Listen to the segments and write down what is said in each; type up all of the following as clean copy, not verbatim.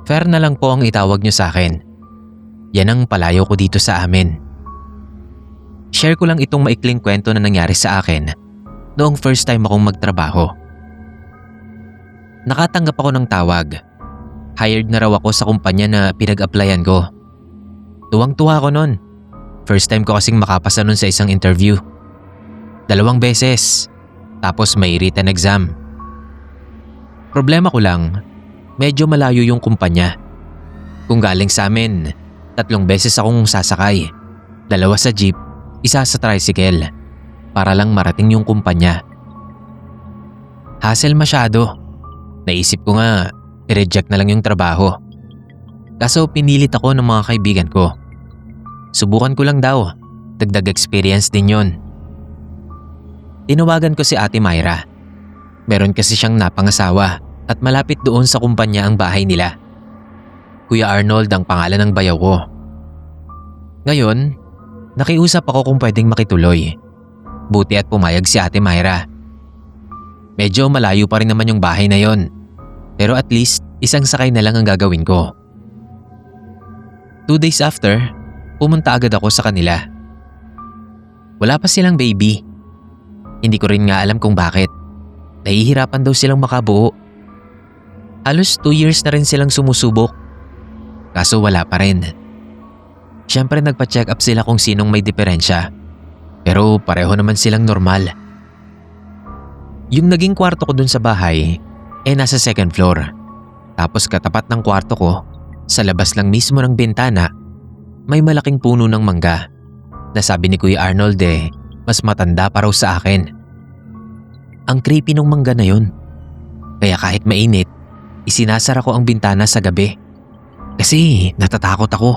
Fair na lang po ang itawag niyo sa akin. Yan ang palayo ko dito sa amin. Share ko lang itong maikling kwento na nangyari sa akin noong first time akong magtrabaho. Nakatanggap ako ng tawag. Hired na raw ako sa kumpanya na pinag-applyan ko. Tuwang-tuwa ako nun. First time ko kasing makapasa nun sa isang interview. 2 beses. Tapos may written exam. Problema ko lang, medyo malayo yung kumpanya. Kung galing sa amin, 3 beses akong sasakay. 2 sa jeep, 1 sa tricycle. Para lang marating yung kumpanya. Hassle masyado. Naisip ko nga, i-reject na lang yung trabaho. Kaso pinilit ako ng mga kaibigan ko. Subukan ko lang daw, dagdag experience din yon. Tinawagan ko si Ate Myra. Meron kasi siyang napangasawa at malapit doon sa kumpanya ang bahay nila. Kuya Arnold ang pangalan ng bayaw ko. Ngayon, nakiusap ako kung pwedeng makituloy. Buti at pumayag si Ate Myra. Medyo malayo pa rin naman yung bahay na yon. Pero at least, isang sakay na lang ang gagawin ko. 2 days after, pumunta agad ako sa kanila. Wala pa silang baby. Hindi ko rin nga alam kung bakit. Nahihirapan daw silang makabuo. Halos 2 years na rin silang sumusubok. Kaso wala pa rin. Siyempre nagpa-check up sila kung sinong may diferensya. Pero pareho naman silang normal. Yung naging kwarto ko dun sa bahay, nasa 2nd floor. Tapos katapat ng kwarto ko, sa labas lang mismo ng bintana, may malaking puno ng mangga. Nasabi ni Kuya Arnold mas matanda pa raw sa akin. Ang creepy ng mangga na yun. Kaya kahit mainit, isinasara ko ang bintana sa gabi. Kasi natatakot ako.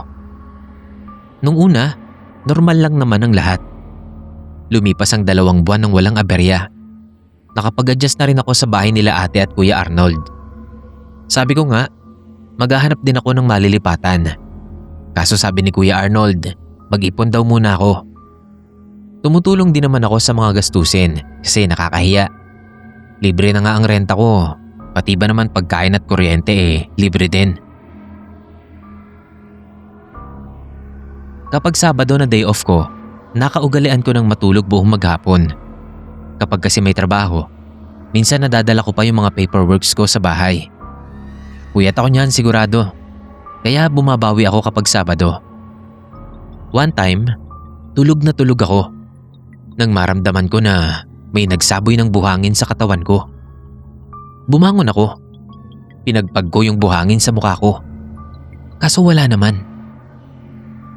Nung una, normal lang naman ang lahat. Lumipas ang 2 buwan ng walang aberya. Nakapag-adjust na rin ako sa bahay nila Ate at Kuya Arnold. Sabi ko nga, maghahanap din ako ng malilipatan. Kaso sabi ni Kuya Arnold, mag-ipon daw muna ako. Tumutulong din naman ako sa mga gastusin kasi nakakahiya. Libre na nga ang renta ko, pati ba naman pagkain at kuryente libre din. Kapag Sabado na day off ko, nakaugalian ko ng matulog buong maghapon. Kapag kasi may trabaho, minsan nadadala ko pa yung mga paperworks ko sa bahay. Puyat ako niyan sigurado, kaya bumabawi ako kapag Sabado. One time, tulog na tulog ako nang maramdaman ko na may nagsaboy ng buhangin sa katawan ko. Bumangon ako. Pinagpag ko yung buhangin sa mukha ko. Kaso wala naman.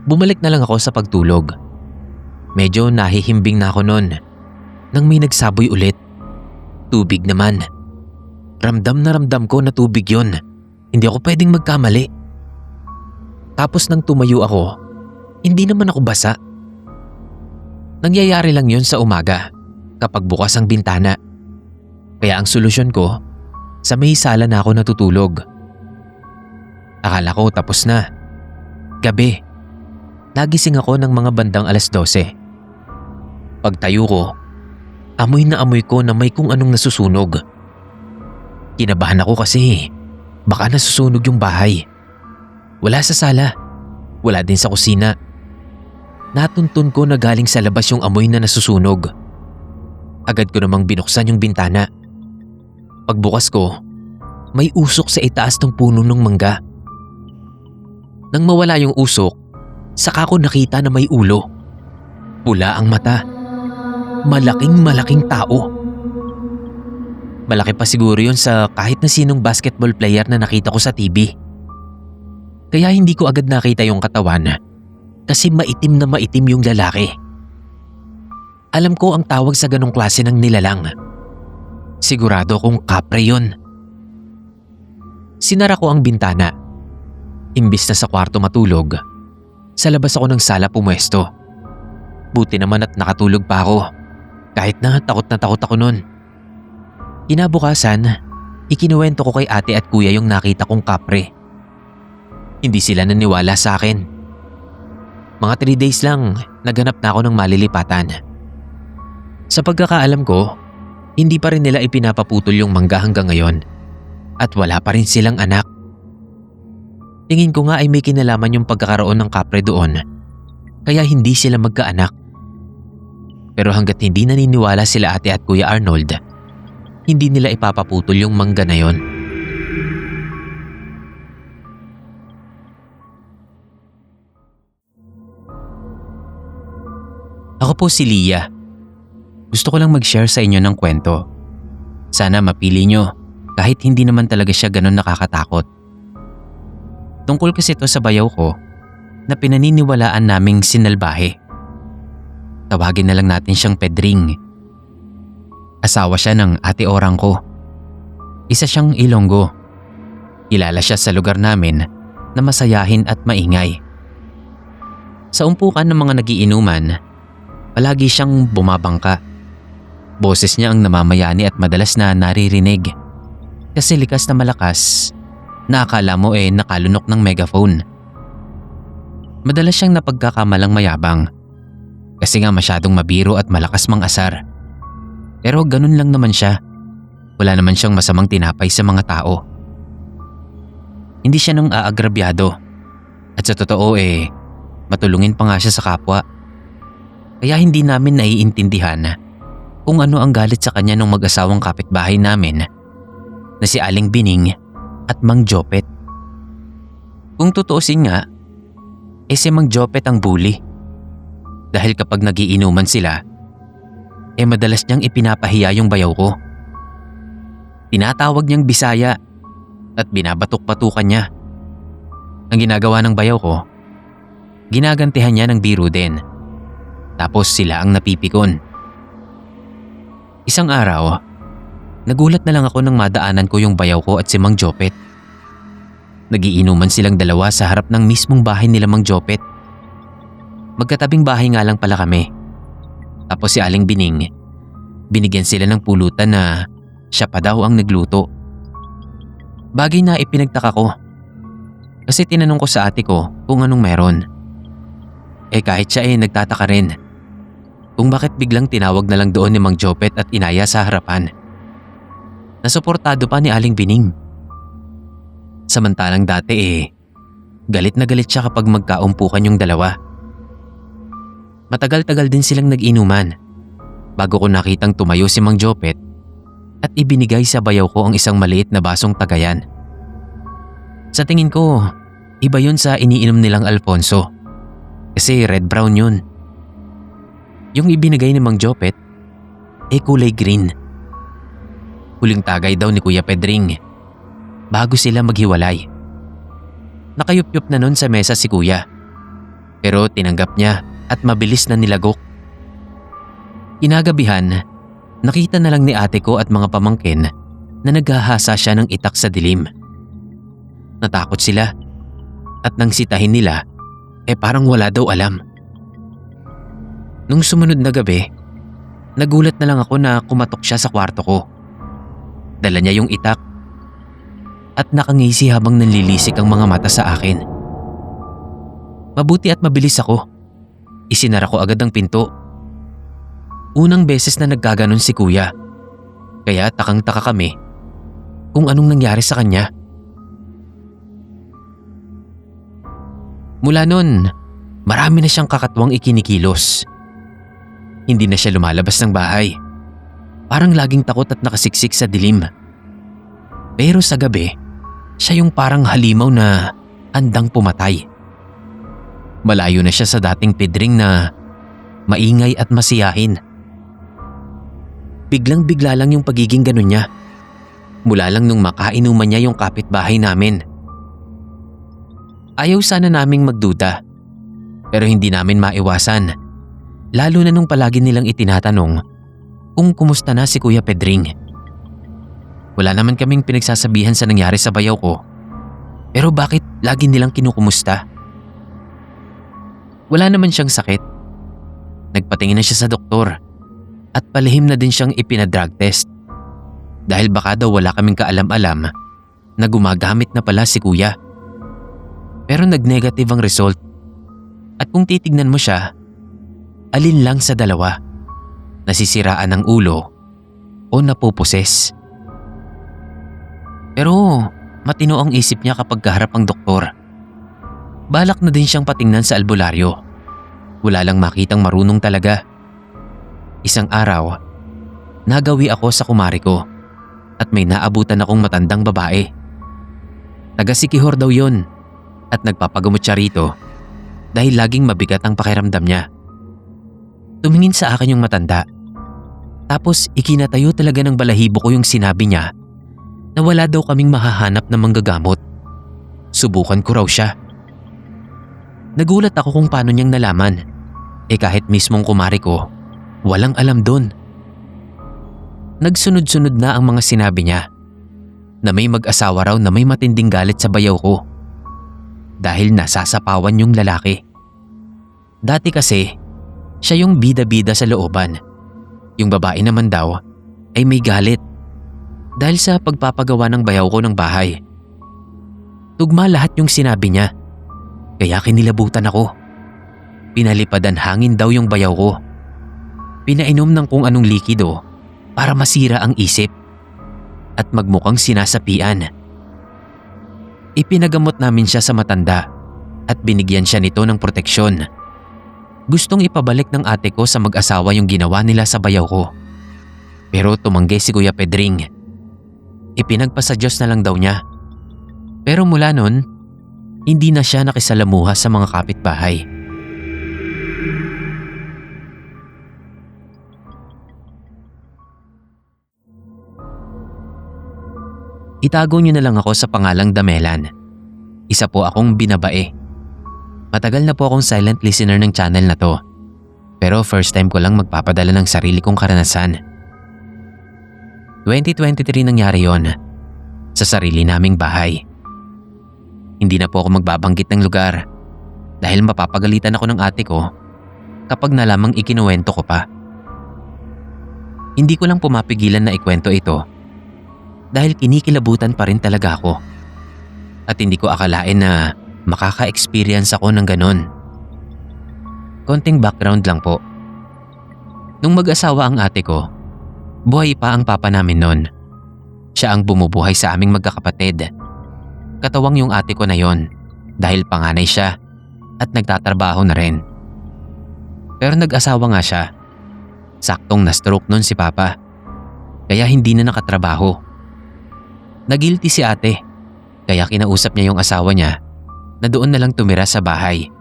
Bumalik na lang ako sa pagtulog. Medyo nahihimbing na ako noon nang may nagsaboy ulit. Tubig naman. Ramdam na ramdam ko na tubig yon. Hindi ako pwedeng magkamali. Tapos nang tumayo ako, hindi naman ako basa. Nangyayari lang yon sa umaga kapag bukas ang bintana. Kaya ang solusyon ko, sa may sala na ako natutulog. Akala ko tapos na. Gabi. Nagising ako ng mga bandang 12:00. Pagtayo ko, amoy na amoy ko na may kung anong nasusunog. Kinabahan ako kasi baka nasusunog yung bahay. Wala sa sala, wala din sa kusina. Natuntun ko na galing sa labas yung amoy na nasusunog. Agad ko namang binuksan yung bintana. Pagbukas ko, may usok sa itaas ng puno ng mangga. Nang mawala yung usok, saka ko nakita na may ulo. Pula ang mata. Malaking tao. Malaki pa siguro yun sa kahit na sinong basketball player na nakita ko sa TV. Kaya hindi ko agad nakita yung katawan kasi maitim na maitim yung lalaki. Alam ko ang tawag sa ganong klase ng nilalang. Sigurado kong kapre yun. Sinara ko ang bintana. Imbis na sa kwarto matulog, sa labas ako ng sala pumwesto. Buti naman at nakatulog pa ako. Kahit na takot ako nun. Kinabukasan, ikinuwento ko kay Ate at Kuya yung nakita kong kapre. Hindi sila naniwala sa akin. Mga 3 days lang, naghanap na ako ng malilipatan. Sa pagkakaalam ko, hindi pa rin nila ipinapaputol yung mangga hanggang ngayon at wala pa rin silang anak. Tingin ko nga ay may kinalaman yung pagkakaroon ng kapre doon, kaya hindi sila magkaanak. Pero hanggat hindi naniniwala sila ate at Kuya Arnold, hindi nila ipapaputol yung mangga na yon. Ako po si Lia. Gusto ko lang mag-share sa inyo ng kwento. Sana mapili nyo kahit hindi naman talaga siya ganun nakakatakot. Tungkol kasi ito sa bayaw ko na pinaniniwalaan naming sinalbahe. Tawagin na lang natin siyang Pedring. Asawa siya ng ate orang ko. Isa siyang Ilonggo. Kilala siya sa lugar namin na masayahin at maingay. Sa umpukan ng mga nagiinuman, palagi siyang bumabangka. Boses niya ang namamayani at madalas na naririnig. Kasi likas na malakas na akala mo nakalunok ng megaphone. Madalas siyang napagkakamalang mayabang kasi nga masyadong mabiro at malakas mang-asar. Pero ganun lang naman siya. Wala naman siyang masamang tinapay sa mga tao. Hindi siya nang aagrabyado. At sa totoo matulungin pa nga siya sa kapwa. Kaya hindi namin naiintindihan kung ano ang galit sa kanya ng mag-asawang kapitbahay namin na si Aling Bining at Mang Jopet. Kung tutuusin nga, si Mang Jopet ang bully. Dahil kapag nagiinuman sila, madalas niyang ipinapahiya yung bayaw ko. Tinatawag niyang Bisaya at binabatok-batukan niya. Ang ginagawa ng bayaw ko, ginagantihan niya ng biro din. Tapos sila ang napipikon. Isang araw, nagulat na lang ako nang madaanan ko yung bayaw ko at si Mang Jopet. Nagiinuman silang dalawa sa harap ng mismong bahay nila Mang Jopet. Magkatabing bahay nga lang pala kami. Tapos si Aling Bining, binigyan sila ng pulutan na siya pa daw ang nagluto. Bagay na ipinagtaka ko. Kasi tinanong ko sa ate ko kung anong meron. Kahit siya nagtataka rin kung bakit biglang tinawag na lang doon ni Mang Jopet at inaya sa harapan. Nasuportado pa ni Aling Bining. Samantalang dati galit na galit siya kapag magkaumpukan yung dalawa. Matagal-tagal din silang nag-inuman bago ko nakitang tumayo si Mang Jopet at ibinigay sa bayaw ko ang isang maliit na basong tagayan. Sa tingin ko, iba yun sa iniinom nilang Alfonso kasi red-brown yun. Yung ibinigay ni Mang Jopet kulay green. Huling tagay daw ni Kuya Pedring bago sila maghiwalay. Nakayup-yup na nun sa mesa si Kuya pero tinanggap niya at mabilis na nilagok. Kinagabihan, nakita na lang ni ate ko at mga pamangkin na naghahasa siya ng itak sa dilim. Natakot sila at nang sitahin nila parang wala daw alam. Nung sumunod na gabi, nagulat na lang ako na kumatok siya sa kwarto ko. Dala niya yung itak at nakangisi habang nanlilisik ang mga mata sa akin. Mabuti at mabilis ako. Isinara ko agad ang pinto. Unang beses na nagkaganon si Kuya, kaya takang-taka kami kung anong nangyari sa kanya. Mula nun, marami na siyang kakatwang ikinikilos. Hindi na siya lumalabas ng bahay. Parang laging takot at nakasiksik sa dilim. Pero sa gabi, siya yung parang halimaw na handang pumatay. Malayo na siya sa dating Pedring na maingay at masiyahin. Biglang-bigla lang yung pagiging ganun niya. Mula lang nung makainuman niya yung kapitbahay namin. Ayaw sana naming magduda, pero hindi namin maiwasan. Lalo na nung palagi nilang itinatanong kung kumusta na si Kuya Pedring. Wala naman kaming pinagsasabihan sa nangyari sa bayaw ko. Pero bakit lagi nilang kinukumusta? Wala naman siyang sakit. Nagpatingin na siya sa doktor at palihim na din siyang ipinadrug test. Dahil baka daw wala kaming kaalam-alam na gumagamit na pala si Kuya. Pero nag-negative ang result. At kung titignan mo siya, alin lang sa dalawa, nasisiraan ng ulo o napuposes. Pero matino ang isip niya kapag kaharap ang doktor. Balak na din siyang patingnan sa albularyo. Wala lang makitang marunong talaga. Isang araw, nagawi ako sa kumari ko at may naabutan akong matandang babae. Taga Sikihor daw yun at nagpapagamot siya rito dahil laging mabigat ang pakiramdam niya. Tumingin sa akin yung matanda. Tapos ikinatayo talaga ng balahibo ko yung sinabi niya na wala daw kaming mahahanap na manggagamot. Subukan ko raw siya. Nagulat ako kung paano niyang nalaman. Kahit mismong kumari ko, walang alam dun. Nagsunod-sunod na ang mga sinabi niya na may mag-asawa raw na may matinding galit sa bayaw ko dahil nasasapawan yung lalaki. Dati kasi, siya yung bida-bida sa looban. Yung babae naman daw ay may galit dahil sa pagpapagawa ng bayaw ko ng bahay. Tugma lahat yung sinabi niya, kaya kinilabutan ako. Pinalipadan hangin daw yung bayaw ko. Pinainom ng kung anong likido para masira ang isip at magmukhang sinasapian. Ipinagamot namin siya sa matanda at binigyan siya nito ng proteksyon. Gustong ipabalik ng ate ko sa mag-asawa yung ginawa nila sa bayaw ko. Pero tumanggi si Kuya Pedring. Ipinagpasa Diyos na lang daw niya. Pero mula nun, hindi na siya nakisalamuha sa mga kapitbahay. Itago niyo na lang ako sa pangalang Damelan. Isa po akong binabae. Matagal na po akong silent listener ng channel na to. Pero first time ko lang magpapadala ng sarili kong karanasan. 2023 nangyari yon sa sarili naming bahay. Hindi na po ako magbabanggit ng lugar dahil mapapagalitan ako ng ate ko kapag nalamang ikinuwento ko pa. Hindi ko lang pumapigilan na ikwento ito dahil kinikilabutan pa rin talaga ako. At hindi ko akalain na makaka-experience ako ng ganon. Konting background lang po. Nung mag-asawa ang ate ko, buhay pa ang papa namin noon. Siya ang bumubuhay sa aming magkakapatid. Katawang yung ate ko na yon dahil panganay siya at nagtatrabaho na rin. Pero nag-asawa nga siya. Saktong na-stroke noon si papa. Kaya hindi na nakatrabaho. Nagilty si ate. Kaya kinausap niya yung asawa niya na doon na lang tumira sa bahay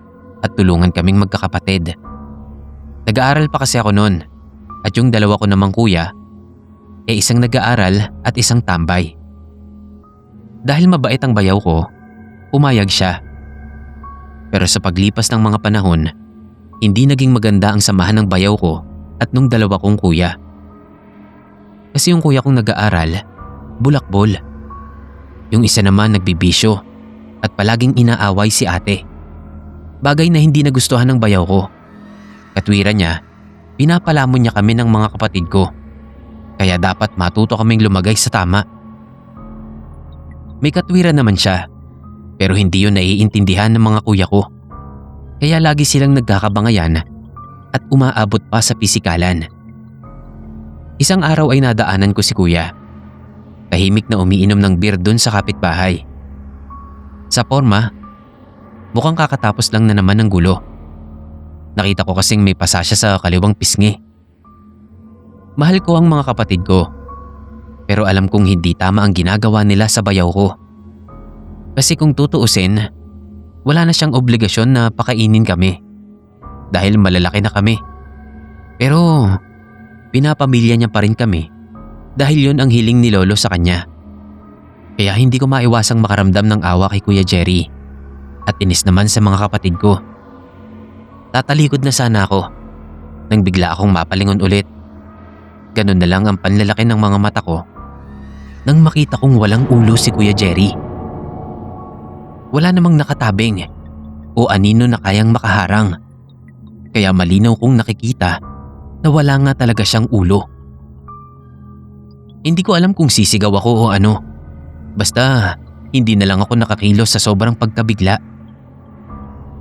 at tulungan kaming magkakapatid. Nag-aaral pa kasi ako noon at yung dalawa ko namang kuya isang nag-aaral at isang tambay. Dahil mabait ang bayaw ko, pumayag siya. Pero sa paglipas ng mga panahon, hindi naging maganda ang samahan ng bayaw ko at nung dalawa kong kuya. Kasi yung kuya kong nag-aaral, bulakbol. Yung isa naman nagbibisyo at palaging inaaway si ate. Bagay na hindi nagustuhan ng bayaw ko. Katwiran niya, pinapalamon niya kami ng mga kapatid ko. Kaya dapat matuto kaming lumagay sa tama. May katwiran naman siya, pero hindi yun naiintindihan ng mga kuya ko. Kaya lagi silang nagkakabangayan at umaabot pa sa pisikalan. Isang araw ay nadaanan ko si kuya. Tahimik na umiinom ng beer dun sa kapitbahay. Sa forma, mukhang kakatapos lang na naman ng gulo. Nakita ko kasing may pasa siya sa kaliwang pisngi. Mahal ko ang mga kapatid ko, pero alam kong hindi tama ang ginagawa nila sa bayaw ko. Kasi kung tutuusin, wala na siyang obligasyon na pakainin kami dahil malalaki na kami. Pero pinapamilya niya pa rin kami dahil yun ang hiling ni Lolo sa kanya. Kaya hindi ko maiwasang makaramdam ng awa kay Kuya Jerry at inis naman sa mga kapatid ko. Tatalikod na sana ako nang bigla akong mapalingon ulit. Ganun na lang ang panlalaki ng mga mata ko nang makita kong walang ulo si Kuya Jerry. Wala namang nakatabing o anino na kayang makaharang. Kaya malinaw kong nakikita na wala nga talaga siyang ulo. Hindi ko alam kung sisigaw ako o ano. Basta hindi na lang ako nakakilos sa sobrang pagkabigla.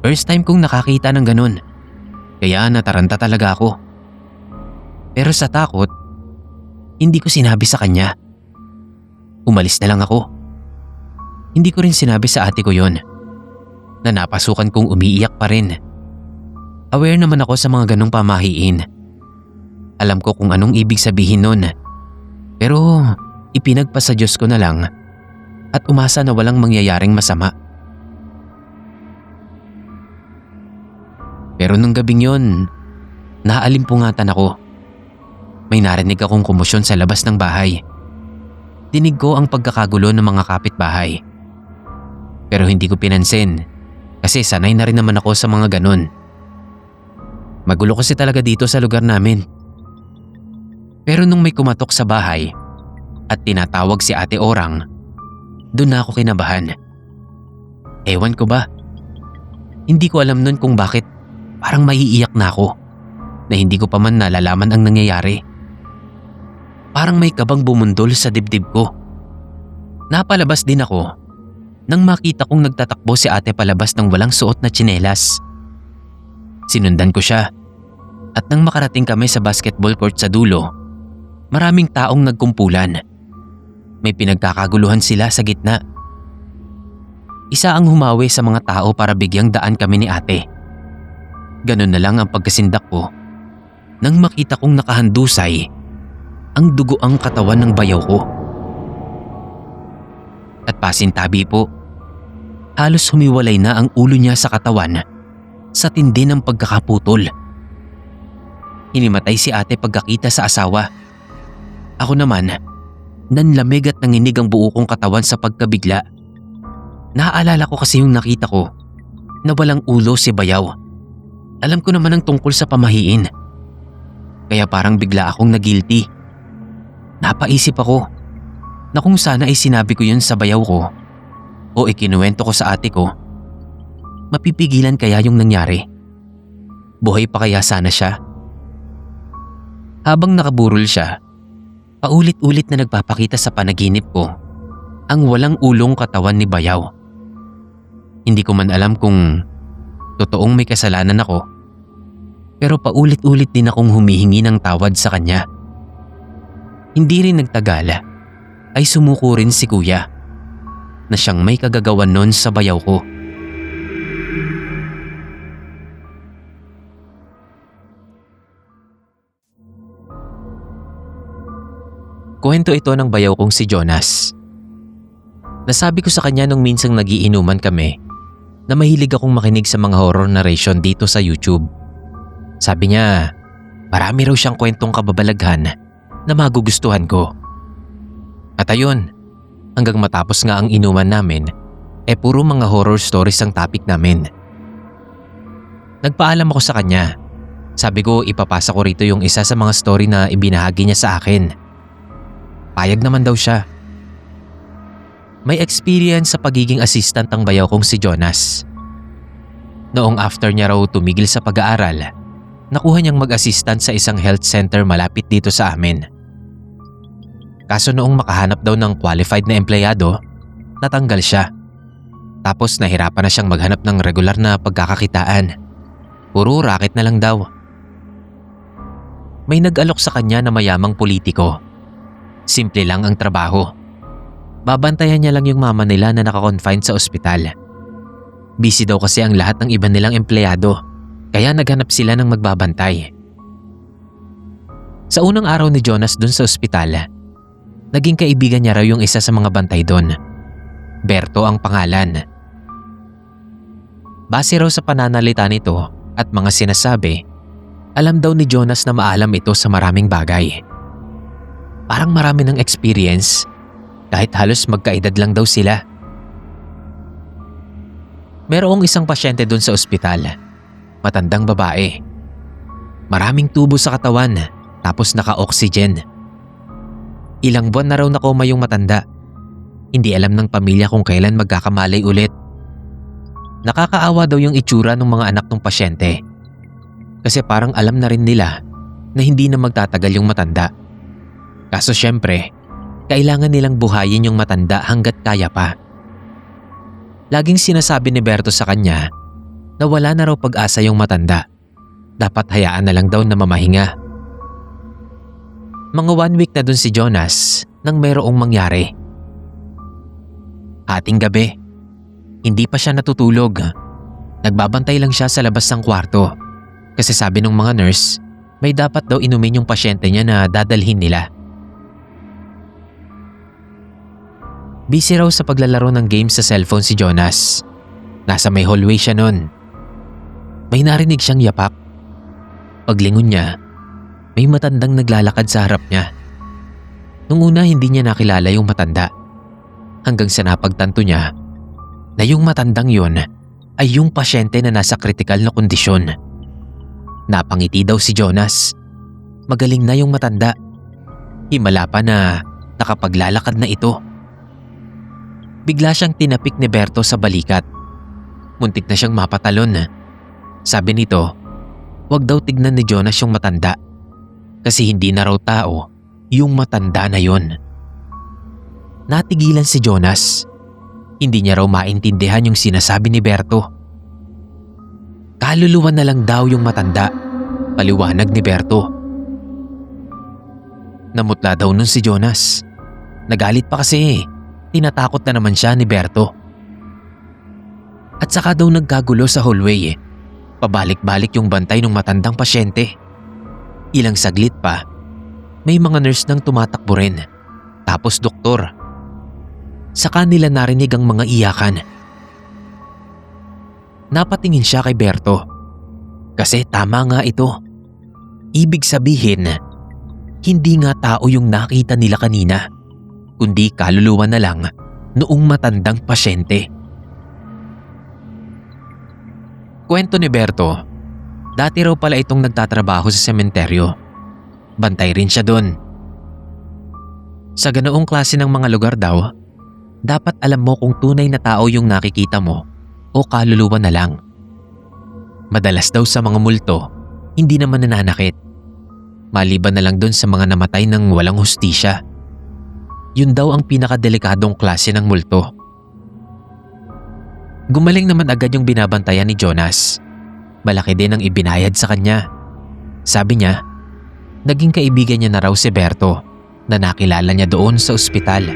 First time kong nakakita ng ganun. Kaya nataranta talaga ako. Pero sa takot, hindi ko sinabi sa kanya. Umalis na lang ako. Hindi ko rin sinabi sa ate ko yon. na napasukan kong umiiyak pa rin. Aware naman ako sa mga ganong pamahiin. Alam ko kung anong ibig sabihin nun. Pero ipinagpa sa Diyos ko na lang at umasa na walang mangyayaring masama. Pero nung gabing yon, naalimpungatan ako. May narinig akong komosyon sa labas ng bahay. Dinig ko ang pagkakagulo ng mga kapitbahay. Pero hindi ko pinansin kasi sanay na rin naman ako sa mga ganon. Magulo kasi talaga dito sa lugar namin. Pero nung may kumatok sa bahay at tinatawag si Ate Orang, doon na ako kinabahan. Ewan ko ba? Hindi ko alam nun kung bakit parang maiiyak na ako na hindi ko pa man nalalaman ang nangyayari. Parang may kabang bumundol sa dibdib ko. Napalabas din ako nang makita kong nagtatakbo si ate palabas ng walang suot na tsinelas. Sinundan ko siya at nang makarating kami sa basketball court sa dulo, maraming taong nagkumpulan. May pinagkakaguluhan sila sa gitna. Isa ang humawi sa mga tao para bigyang daan kami ni ate. Ganun na lang ang pagkasindak ko nang makita kong nakahandusay ang dugo ang katawan ng bayaw ko. At pasintabi po, halos humiwalay na ang ulo niya sa katawan sa tindi ng pagkakaputol. Hinimatay si ate pagkakita sa asawa. Ako naman, nanlamig at nanginig ang buo kong katawan sa pagkabigla. Naaalala ko kasi yung nakita ko na walang ulo si bayaw. Alam ko naman ang tungkol sa pamahiin. Kaya parang bigla akong nagilty. Napaisip ako na kung sana ay sinabi ko yun sa bayaw ko o ikinuwento ko sa ate ko, mapipigilan kaya yung nangyari? Buhay pa kaya sana siya? Habang nakaburol siya, paulit-ulit na nagpapakita sa panaginip ko ang walang ulong katawan ni bayaw. Hindi ko man alam kung totoong may kasalanan ako, pero paulit-ulit din akong humihingi ng tawad sa kanya. Hindi rin nagtagal ay sumuko rin si kuya na siyang may kagagawan nun sa bayaw ko. Kwento ito ng bayaw kong si Jonas. Nasabi ko sa kanya nung minsang nagiinuman kami na mahilig akong makinig sa mga horror narration dito sa YouTube. Sabi niya, marami raw siyang kwentong kababalaghan na magugustuhan ko. At ayun, hanggang matapos nga ang inuman namin, puro mga horror stories ang topic namin. Nagpaalam ako sa kanya. Sabi ko ipapasa ko rito yung isa sa mga story na ibinahagi niya sa akin. Payag naman daw siya. May experience sa pagiging assistant ang bayaw kong si Jonas. Noong after niya raw tumigil sa pag-aaral, nakuha niyang mag-assistant sa isang health center malapit dito sa amin. Kaso noong makahanap daw ng qualified na empleyado, natanggal siya. Tapos nahirapan na siyang maghanap ng regular na pagkakakitaan. Puro racket na lang daw. May nag-alok sa kanya na mayamang politiko. Simple lang ang trabaho. Babantayan niya lang yung mama nila na nakakonfine sa ospital. Busy daw kasi ang lahat ng iba nilang empleyado, kaya naghanap sila ng magbabantay. Sa unang araw ni Jonas dun sa ospital, naging kaibigan niya raw yung isa sa mga bantay doon. Berto ang pangalan. Base raw sa pananalita nito at mga sinasabi, alam daw ni Jonas na maalam ito sa maraming bagay. Parang marami ng experience kahit halos magkaedad lang daw sila. Merong isang pasyente doon sa ospital. Matandang babae. Maraming tubo sa katawan tapos naka-oxygen. Ilang buwan na raw nakoma yung matanda. Hindi alam ng pamilya kung kailan magkakamalay ulit. Nakakaawa daw yung itsura ng mga anak ng pasyente. Kasi parang alam na rin nila na hindi na magtatagal yung matanda. Kaso syempre, kailangan nilang buhayin yung matanda hanggat kaya pa. Laging sinasabi ni Berto sa kanya na wala na raw pag-asa yung matanda. Dapat hayaan na lang daw na mamahinga. Mga 1 week na dun si Jonas nang mayroong mangyari. Hating gabi, hindi pa siya natutulog Nagbabantay lang siya sa labas ng kwarto kasi sabi ng mga nurse may dapat daw inumin yung pasyente niya na dadalhin nila. Busy raw sa paglalaro ng games sa cellphone si Jonas. Nasa may hallway siya nun. May narinig siyang yapak. Paglingon niya, may matandang naglalakad sa harap niya. Nung una hindi niya nakilala yung matanda. Hanggang sa napagtanto niya na yung matandang yun ay yung pasyente na nasa kritikal na kondisyon. Napangiti daw si Jonas. Magaling na yung matanda. Himala pa na nakapaglalakad na ito. Bigla siyang tinapik ni Berto sa balikat. Muntik na siyang mapatalon. Sabi nito, wag daw tignan ni Jonas yung matanda kasi hindi na raw tao yung matanda na yon. Natigilan si Jonas. Hindi niya raw maintindihan yung sinasabi ni Berto. Kaluluwa na lang daw yung matanda, paliwanag ni Berto. Namutla daw nun si Jonas. Nagalit pa kasi tinatakot na naman siya ni Berto. At saka daw nagkagulo sa hallway. Pabalik-balik yung bantay ng matandang pasyente. Ilang saglit pa, may mga nurse nang tumatakbo rin. Tapos doktor. Saka nila narinig ang mga iyakan. Napatingin siya kay Berto. Kasi tama nga ito. Ibig sabihin, hindi nga tao yung nakita nila kanina, kundi kaluluwa na lang noong matandang pasyente. Kwento ni Berto, dati raw pala itong nagtatrabaho sa sementeryo. Bantay rin siya doon. Sa ganoong klase ng mga lugar daw, dapat alam mo kung tunay na tao yung nakikita mo o kaluluwa na lang. Madalas daw sa mga multo, hindi naman nananakit. Maliban na lang doon sa mga namatay ng walang hustisya. Yun daw ang pinakadelikadong klase ng multo. Gumaling naman agad yung binabantayan ni Jonas. Malaki din ang ibinayad sa kanya. Sabi niya, naging kaibigan niya na raw si Berto na nakilala niya doon sa ospital.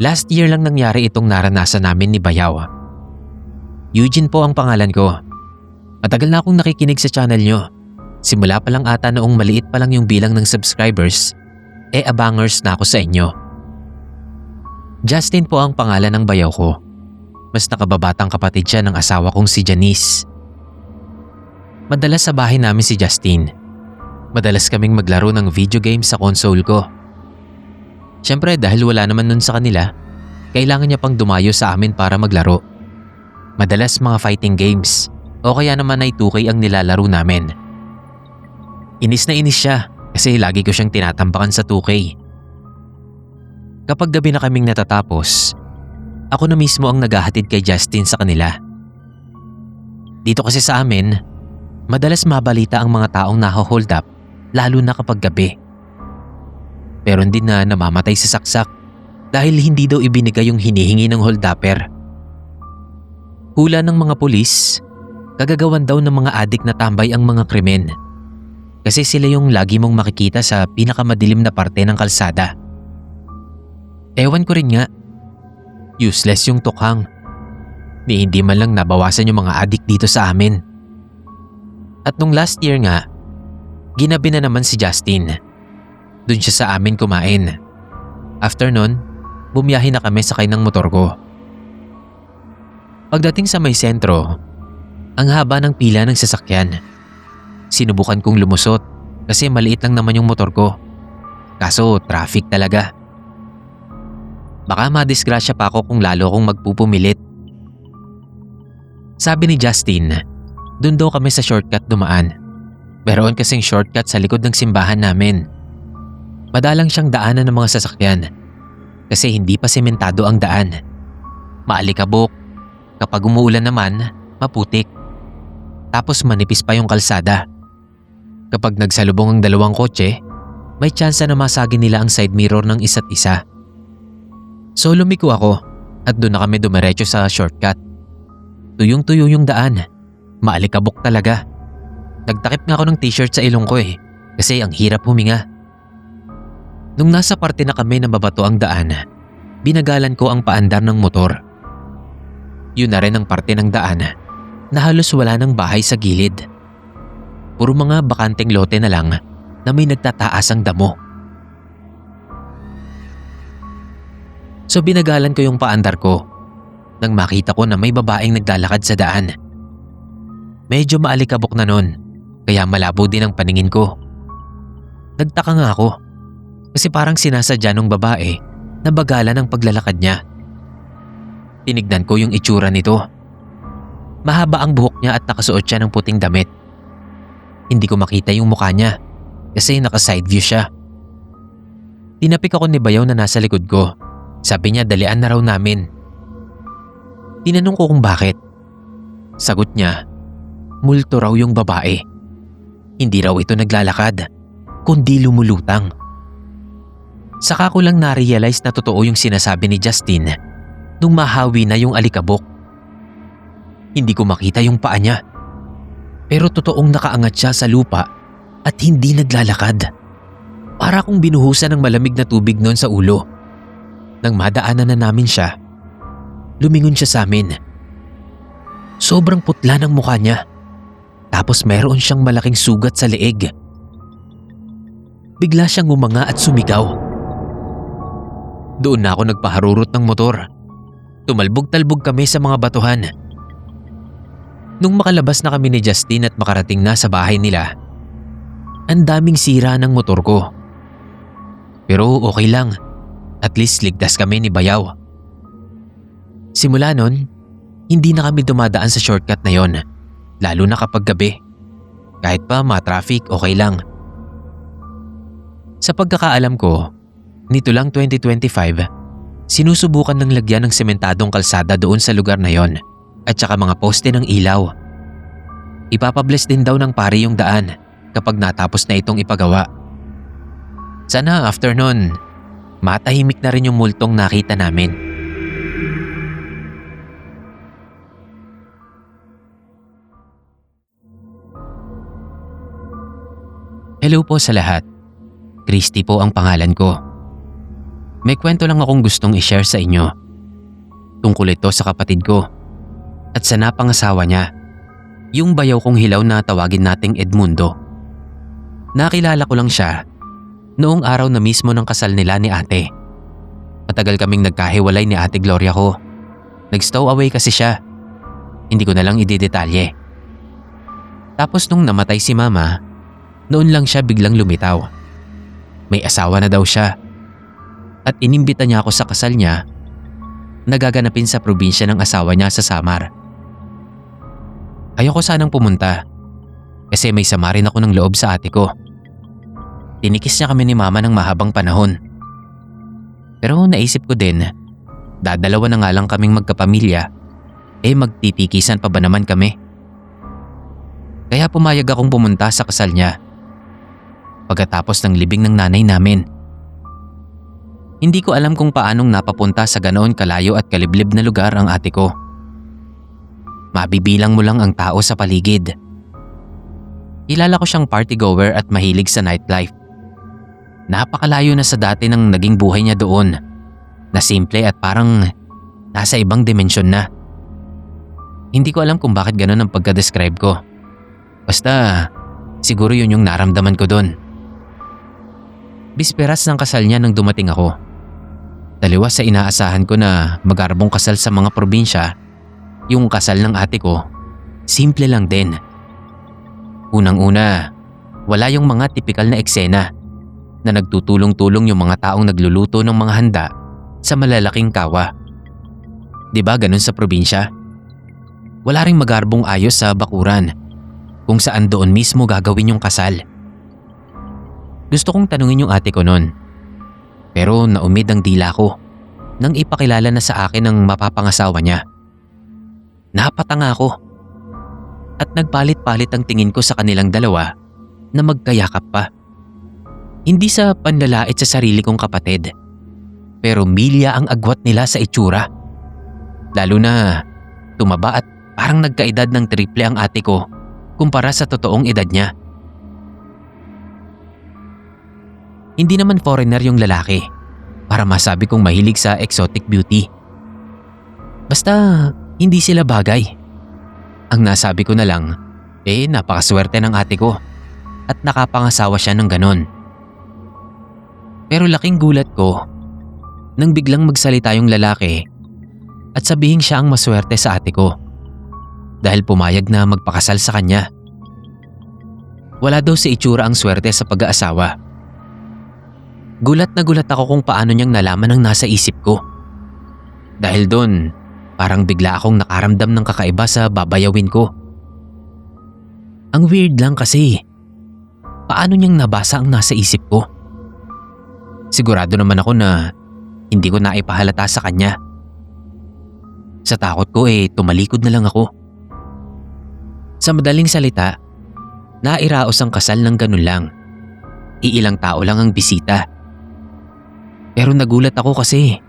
Last year lang nangyari itong naranasan namin ni Bayaw. Eugene po ang pangalan ko. Matagal na akong nakikinig sa channel nyo. Simula pa lang ata noong maliit pa lang yung bilang ng subscribers, abangers na ako sa inyo. Justin po ang pangalan ng bayaw ko. Mas nakababatang kapatid siya ng asawa kong si Janice. Madalas sa bahay namin si Justin. Madalas kaming maglaro ng video games sa console ko. Siyempre dahil wala naman nun sa kanila, kailangan niya pang dumayo sa amin para maglaro. Madalas mga fighting games o kaya naman ay 2K ang nilalaro namin. Inis na inis siya kasi lagi ko siyang tinatambakan sa 2K. Kapag gabi na kaming natatapos, ako na mismo ang naghahatid kay Justin sa kanila. Dito kasi sa amin, madalas mabalita ang mga taong naho-hold up lalo na kapag gabi. Meron din na namamatay sa saksak dahil hindi daw ibinigay yung hinihingi ng hold-upper. Hula ng mga pulis, kagagawan daw ng mga adik na tambay ang mga krimen. Kasi sila yung lagi mong makikita sa pinakamadilim na parte ng kalsada. Ewan ko rin nga, useless yung tukhang. Ni hindi man lang nabawasan yung mga adik dito sa amin. At nung last year nga, ginabi na naman si Justin. Doon siya sa amin kumain. After nun, bumiyahe na kami sakay ng motor ko. Pagdating sa may sentro, ang haba ng pila ng sasakyan. Sinubukan kong lumusot kasi maliit lang naman yung motor ko. Kaso traffic talaga. Baka madisgrasya pa ako kung lalo akong magpupumilit. Sabi ni Justin, doon daw kami sa shortcut dumaan. Meron kasing shortcut sa likod ng simbahan namin. Madalang siyang daanan ng mga sasakyan kasi hindi pa sementado ang daan. Maalikabok, kapag umuulan naman, maputik. Tapos manipis pa yung kalsada. Kapag nagsalubong ang dalawang kotse, may tsansa na masagi nila ang side mirror ng isa't isa. So lumiko ako at doon na kami dumiretso sa shortcut. Tuyong-tuyo yung daan. Maalikabok talaga. Nagtakip nga ako ng t-shirt sa ilong ko kasi ang hirap huminga. Nung nasa parte na kami na mabato ang daan, binagalan ko ang paandar ng motor. Yun na rin ang parte ng daan na halos wala ng bahay sa gilid. Puro mga bakanteng lote na lang na may nagtataas ang damo. So binagalan ko yung paandar ko nang makita ko na may babaeng naglalakad sa daan. Medyo maalikabok na nun, kaya malabo din ang paningin ko. Nagtaka nga ako kasi parang sinasadya ng babae na bagalan ang paglalakad niya. Tinignan ko yung itsura nito. Mahaba ang buhok niya at nakasuot siya ng puting damit. Hindi ko makita yung mukha niya kasi naka-side view siya. Tinapik ako ni Bayaw na nasa likod ko. Sabi niya dalian na raw namin. Tinanong ko kung bakit. Sagot niya, multo raw yung babae. Hindi raw ito naglalakad, kundi lumulutang. Saka ko lang na-realize na totoo yung sinasabi ni Justin nung mahawi na yung alikabok. Hindi ko makita yung paa niya. Pero totoong nakaangat siya sa lupa at hindi naglalakad. Para kung binuhusan ng malamig na tubig noon sa ulo. Nang madaanan na namin siya, lumingon siya sa amin. Sobrang putla ng mukha niya. Tapos meron siyang malaking sugat sa leeg. Bigla siyang ngumanga at sumigaw. Doon na ako nagpaharurot ng motor. Tumalbog-talbog kami sa mga batuhan. Nung makalabas na kami ni Justin at makarating na sa bahay nila, ang daming sira ng motor ko. Pero okay lang. At least ligtas kami ni Bayaw. Simula nun, hindi na kami dumadaan sa shortcut na yon, lalo na kapag gabi. Kahit pa ma-traffic, okay lang. Sa pagkakaalam ko, nito lang 2025, sinusubukan ng lagyan ng sementadong kalsada doon sa lugar na yon at saka mga poste ng ilaw. Ipapabless din daw ng pare yung daan kapag natapos na itong ipagawa. Sana after nun, matahimik na rin yung multong nakita namin. Hello po sa lahat. Christy po ang pangalan ko. May kwento lang akong gustong i-share sa inyo. Tungkol ito sa kapatid ko at sa napangasawa niya, yung bayaw kong hilaw na tawagin nating Edmundo. Nakilala ko lang siya noong araw na mismo ng kasal nila ni ate. Matagal kaming nagkahiwalay ni ate Gloria ko. Nag-stow away kasi siya. Hindi ko na lang ididetalye. Tapos nung namatay si mama, noon lang siya biglang lumitaw. May asawa na daw siya. At inimbita niya ako sa kasal niya na gaganapin sa probinsya ng asawa niya sa Samar. Ayoko sanang pumunta kasi may sama rin ako ng loob sa ate ko. Tinikis niya kami ni mama ng mahabang panahon. Pero naisip ko din, dadalawa na nga lang kaming magkapamilya, magtitikisan pa ba naman kami? Kaya pumayag akong pumunta sa kasal niya. Pagkatapos ng libing ng nanay namin. Hindi ko alam kung paanong napapunta sa ganoon kalayo at kaliblib na lugar ang ate ko. Mabibilang mo lang ang tao sa paligid. Kilala ko siyang party goer at mahilig sa nightlife. Napakalayo na sa dati ng naging buhay niya doon, na simple at parang nasa ibang dimensyon na. Hindi ko alam kung bakit ganoon ang pagka-describe ko. Basta siguro yun yung naramdaman ko doon. Bisperas ng kasal niya nang dumating ako. Taliwas sa inaasahan ko na magarbong kasal sa mga probinsya, yung kasal ng ate ko, simple lang din. Unang-una, wala yung mga tipikal na eksena na nagtutulong-tulong yung mga taong nagluluto ng mga handa sa malalaking kawa. 'Di ba ganun sa probinsya? Wala ring magarbong ayos sa bakuran kung saan doon mismo gagawin yung kasal. Gusto kong tanungin yung ate ko noon. Pero naumid ang dila ko nang ipakilala na sa akin ng mapapangasawa niya. Napatanga ako at nagpalit-palit ang tingin ko sa kanilang dalawa na magkayakap pa. Hindi sa panlalait sa sarili kong kapatid, pero milya ang agwat nila sa itsura. Lalo na tumaba at parang nagkaedad ng triple ang ate ko kumpara sa totoong edad niya. Hindi naman foreigner yung lalaki para masabi kong mahilig sa exotic beauty. Basta hindi sila bagay. Ang nasabi ko na lang, napakaswerte ng ate ko at nakapangasawa siya ng ganon. Pero laking gulat ko nang biglang magsalita yung lalaki at sabihin siya ang maswerte sa ate ko dahil pumayag na magpakasal sa kanya. Wala daw sa itsura ang swerte sa pag-aasawa. Gulat na gulat ako kung paano niyang nalaman ang nasa isip ko. Dahil doon, parang bigla akong nakaramdam ng kakaiba sa babayawin ko. Ang weird lang kasi, paano niyang nabasa ang nasa isip ko? Sigurado naman ako na hindi ko naipahalata sa kanya. Sa takot ko tumalikod na lang ako. Sa madaling salita, nairaos ang kasal ng ganun lang. Iilang tao lang ang bisita. Pero nagulat ako kasi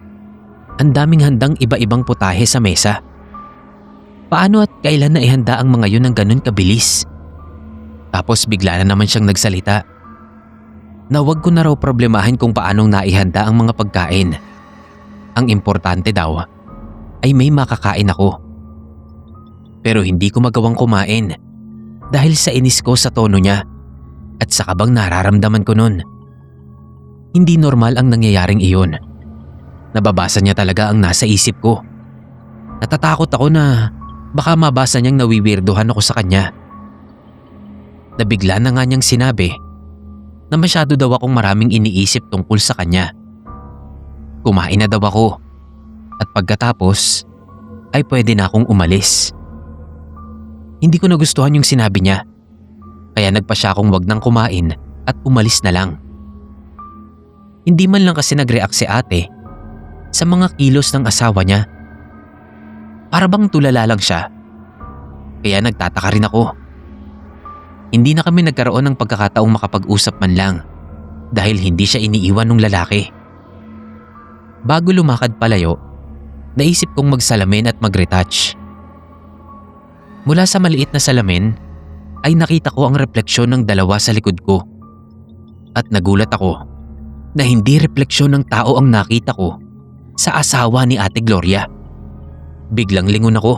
ang daming handang iba-ibang putahe sa mesa. Paano at kailan na ihanda ang mga yun ng ganun kabilis? Tapos bigla na naman siyang nagsalita na wag ko na raw problemahin kung paanong naihanda ang mga pagkain. Ang importante daw ay may makakain ako. Pero hindi ko magawang kumain dahil sa inis ko sa tono niya at sa kabang nararamdaman ko nun. Hindi normal ang nangyayaring iyon. Nababasa niya talaga ang nasa isip ko. Natatakot ako na baka mabasa niyang nawiwirduhan ako sa kanya. Nabigla na nga niyang sinabi na masyado daw akong maraming iniisip tungkol sa kanya. Kumain na daw ako at pagkatapos ay pwede na akong umalis. Hindi ko nagustuhan yung sinabi niya kaya nagpa siya akong wag nang kumain at umalis na lang. Hindi man lang kasi nag-react si ate sa mga kilos ng asawa niya. Para bang tulala lang siya. Kaya nagtataka rin ako. Hindi na kami nagkaroon ng pagkakataong makapag-usap man lang dahil hindi siya iniiwan ng lalaki. Bago lumakad palayo, naisip kong magsalamin at mag-retouch. Mula sa maliit na salamin ay nakita ko ang refleksyon ng dalawa sa likod ko. At nagulat ako na hindi refleksyon ng tao ang nakita ko sa asawa ni Ate Gloria. Biglang lingon ako.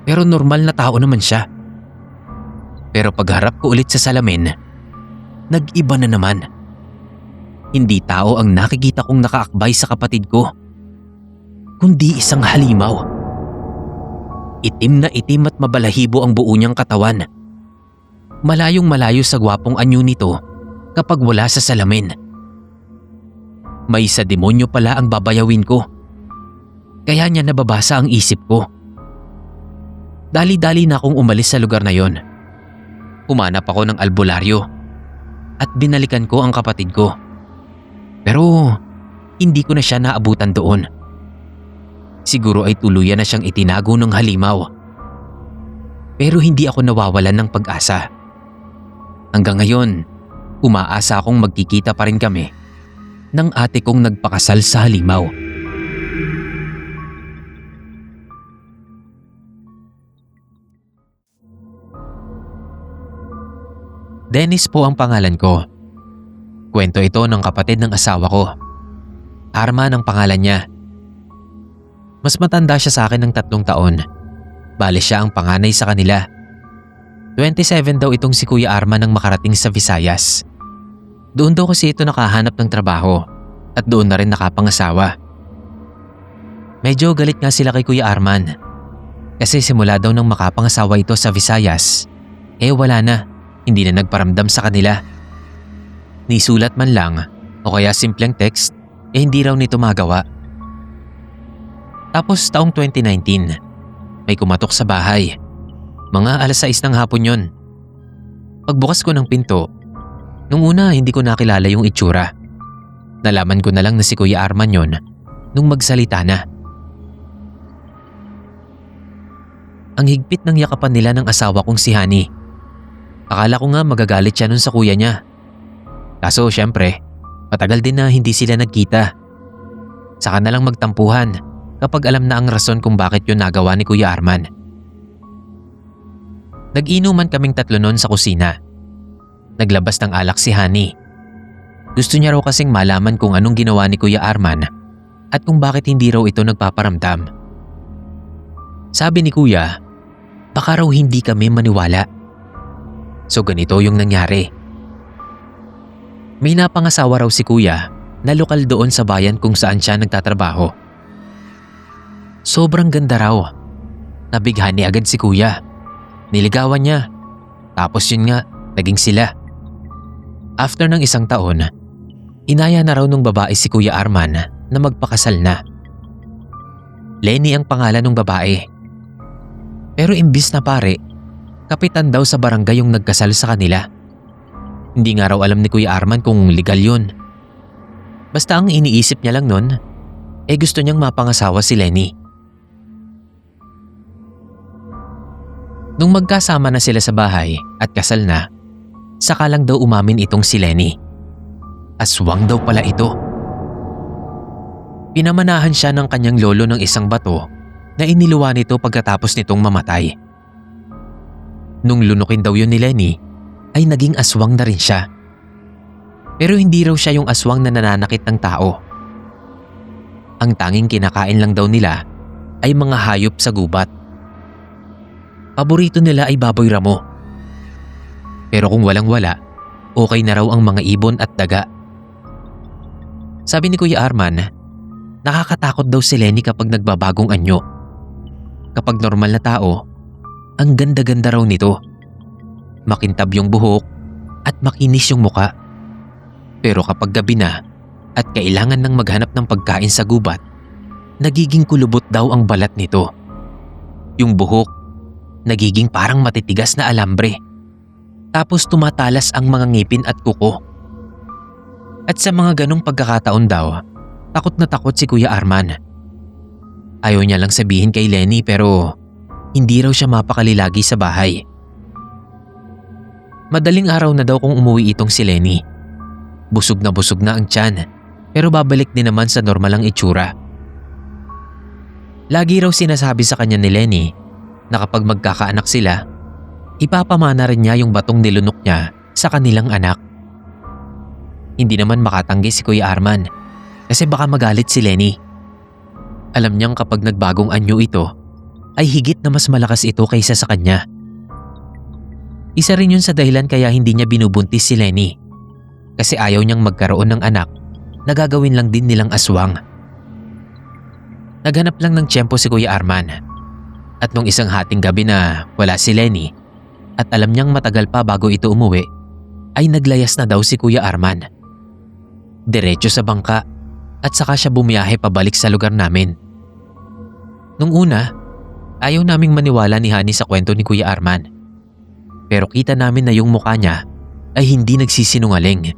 Pero normal na tao naman siya. Pero pagharap ko ulit sa salamin, nag-iba na naman. Hindi tao ang nakikita kong nakaakbay sa kapatid ko, kundi isang halimaw. Itim na itim at mabalahibo ang buo niyang katawan. Malayong malayo sa gwapong anyo nito kapag wala sa salamin. May sa demonyo pala ang babayawin ko. Kaya niya nababasa ang isip ko. Dali-dali na akong umalis sa lugar na yon. Humanap ako ng albularyo at binalikan ko ang kapatid ko. Pero hindi ko na siya naabutan doon. Siguro ay tuluyan na siyang itinago ng halimaw. Pero hindi ako nawawalan ng pag-asa. Hanggang ngayon, umaasa akong magkikita pa rin kami ng ate kong nagpakasal sa halimaw. Dennis po ang pangalan ko. Kwento ito ng kapatid ng asawa ko. Arman ang pangalan niya. Mas matanda siya sa akin ng 3 taon. Bale siya ang panganay sa kanila. 27 daw itong si Kuya Arman nang makarating sa Visayas. Doon daw kasi ito nakahanap ng trabaho at doon na rin nakapangasawa. Medyo galit nga sila kay Kuya Arman kasi simula daw nang makapangasawa ito sa Visayas, wala na, hindi na nagparamdam sa kanila. Ni sulat man lang o kaya simpleng text, hindi raw nito magawa. Tapos taong 2019, may kumatok sa bahay. Mga 6:00 ng hapon yon. Pagbukas ko ng pinto, nung una hindi ko nakilala yung itsura. Nalaman ko na lang na si Kuya Arman yon nung magsalita na. Ang higpit ng yakapan nila ng asawa kong si Honey. Akala ko nga magagalit siya nun sa kuya niya. Kaso syempre, matagal din na hindi sila nagkita. Saka na lang magtampuhan kapag alam na ang rason kung bakit yun nagawa ni Kuya Arman. Nag-inuman kaming 3 noon sa kusina. Naglabas ng alak si Honey. Gusto niya raw kasing malaman kung anong ginawa ni Kuya Arman at kung bakit hindi raw ito nagpaparamdam. Sabi ni Kuya, baka raw hindi kami maniwala. So ganito yung nangyari. May napangasawa raw si Kuya na lokal doon sa bayan kung saan siya nagtatrabaho. Sobrang ganda raw. Nabighani agad si Kuya. Niligawan niya. Tapos yun nga, naging sila. After ng isang taon, inaya na raw nung babae si Kuya Arman na magpakasal na. Lenny ang pangalan ng babae. Pero imbis na pare, kapitan daw sa barangay yung nagkasal sa kanila. Hindi nga raw alam ni Kuya Arman kung legal yun. Basta ang iniisip niya lang nun, gusto niyang mapangasawa si Lenny. Nung magkasama na sila sa bahay at kasal na, saka lang daw umamin itong si Lenny. Aswang daw pala ito. Pinamanahan siya ng kanyang lolo ng isang bato na iniluwa nito pagkatapos nitong mamatay. Nung lunukin daw yun ni Lenny, ay naging aswang na rin siya. Pero hindi raw siya yung aswang na nananakit ng tao. Ang tanging kinakain lang daw nila ay mga hayop sa gubat. Paborito nila ay baboy ramo. Pero kung walang-wala, okay na raw ang mga ibon at daga. Sabi ni Kuya Arman, nakakatakot daw si Lenny kapag nagbabagong anyo. Kapag normal na tao, ang ganda-ganda raw nito. Makintab yung buhok at makinis yung muka. Pero kapag gabi na at kailangan ng maghanap ng pagkain sa gubat, nagiging kulubot daw ang balat nito. Yung buhok, nagiging parang matitigas na alambre. Tapos tumatalas ang mga ngipin at kuko. At sa mga ganong pagkakataon daw, takot na takot si Kuya Arman. Ayaw niya lang sabihin kay Lenny pero hindi raw siya mapakali lagi sa bahay. Madaling araw na daw kung umuwi itong si Lenny. Busog na ang tiyan pero babalik din naman sa normal ang itsura. Lagi raw sinasabi sa kanya ni Lenny na kapag magkakaanak sila, ipapamana rin niya yung batong nilunok niya sa kanilang anak. Hindi naman makatanggi si Kuya Arman kasi baka magalit si Lenny. Alam niyang kapag nagbagong anyo ito, ay higit na mas malakas ito kaysa sa kanya. Isa rin yun sa dahilan kaya hindi niya binubuntis si Lenny. Kasi ayaw niyang magkaroon ng anak na gagawin lang din nilang aswang. Naghanap lang ng tiyempo si Kuya Arman. At nung isang hating gabi na wala si Lenny at alam niyang matagal pa bago ito umuwi, ay naglayas na daw si Kuya Arman. Diretso sa bangka at saka siya bumiyahe pabalik sa lugar namin. Nung una, ayaw naming maniwala ni Honey sa kwento ni Kuya Arman. Pero kita namin na yung mukha niya ay hindi nagsisinungaling.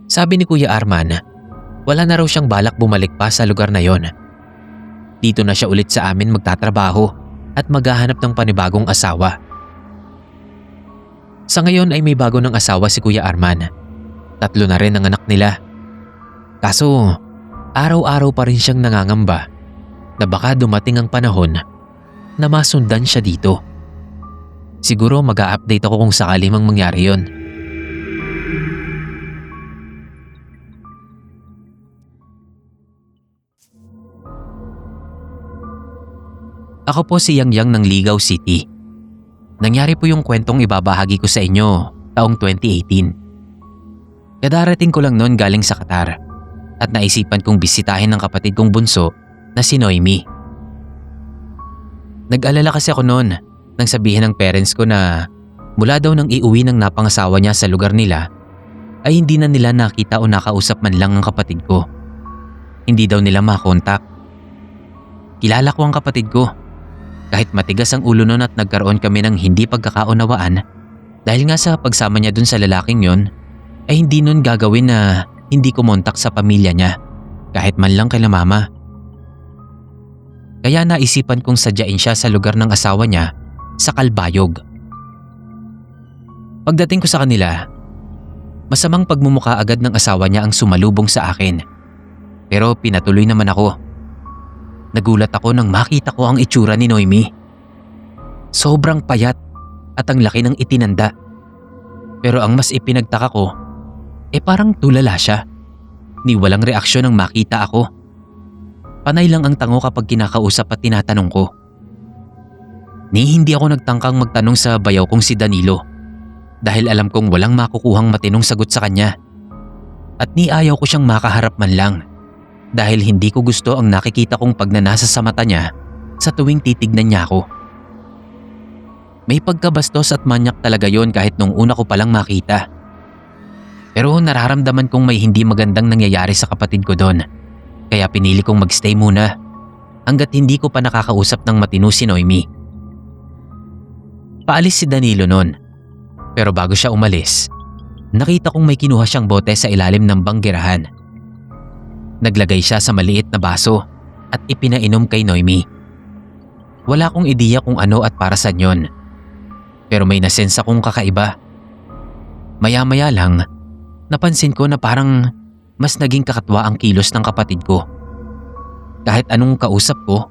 Sabi ni Kuya Arman, wala na raw siyang balak bumalik pa sa lugar na yon. Dito na siya ulit sa amin magtatrabaho at maghahanap ng panibagong asawa. Sa ngayon ay may bago ng asawa si Kuya Arman. 3 na rin ang anak nila. Kaso, araw-araw pa rin siyang nangangamba na baka dumating ang panahon na masundan siya dito. Siguro mag-a-update ako kung sakali mang mangyari yon. Ako po si Yang Yang ng Ligaw City. Nangyari po yung kwentong ibabahagi ko sa inyo taong 2018. Kadarating ko lang noon galing sa Qatar at naisipan kong bisitahin ng kapatid kong bunso na si Noemi. Nag-alala kasi ako noon nang sabihin ng parents ko na mula daw nang iuwi ng napangasawa niya sa lugar nila ay hindi na nila nakita o nakausap man lang ang kapatid ko. Hindi daw nila makontak. Kilala ko ang kapatid ko. Kahit matigas ang ulo noon at nagkaroon kami ng hindi pagkakaunawaan dahil nga sa pagsama niya dun sa lalaking yon, ay hindi nun gagawin na hindi kumontak sa pamilya niya kahit man lang kay mama. Kaya naisipan kong sadyain siya sa lugar ng asawa niya sa Kalbayog. Pagdating ko sa kanila, masamang pagmumukha agad ng asawa niya ang sumalubong sa akin. Pero pinatuloy naman ako. Nagulat ako nang makita ko ang itsura ni Noemi. Sobrang payat at ang laki ng itinanda. Pero ang mas ipinagtaka ko, parang tulala siya. Ni walang reaksyon nang makita ako. Panay lang ang tango kapag kinakausap at tinatanong ko. Ni hindi ako nagtangkang magtanong sa bayaw kong si Danilo dahil alam kong walang makukuhang matinong sagot sa kanya. At ni ayaw ko siyang makaharap man lang dahil hindi ko gusto ang nakikita kong pagnanasa sa mata niya sa tuwing titignan niya ako. May pagkabastos at manyak talaga yon kahit nung una ko palang makita. Pero nararamdaman kong may hindi magandang nangyayari sa kapatid ko doon. Kaya pinili kong magstay muna hanggat hindi ko pa nakakausap ng matino si Noemi. Paalis si Danilo noon. Pero bago siya umalis, nakita kong may kinuha siyang bote sa ilalim ng banggerahan. Naglagay siya sa maliit na baso at ipinainom kay Noemi. Wala akong ideya kung ano at para saan yon. Pero may nasensa kong kakaiba. Maya-maya lang, napansin ko na parang mas naging kakatwa ang kilos ng kapatid ko. Kahit anong kausap ko,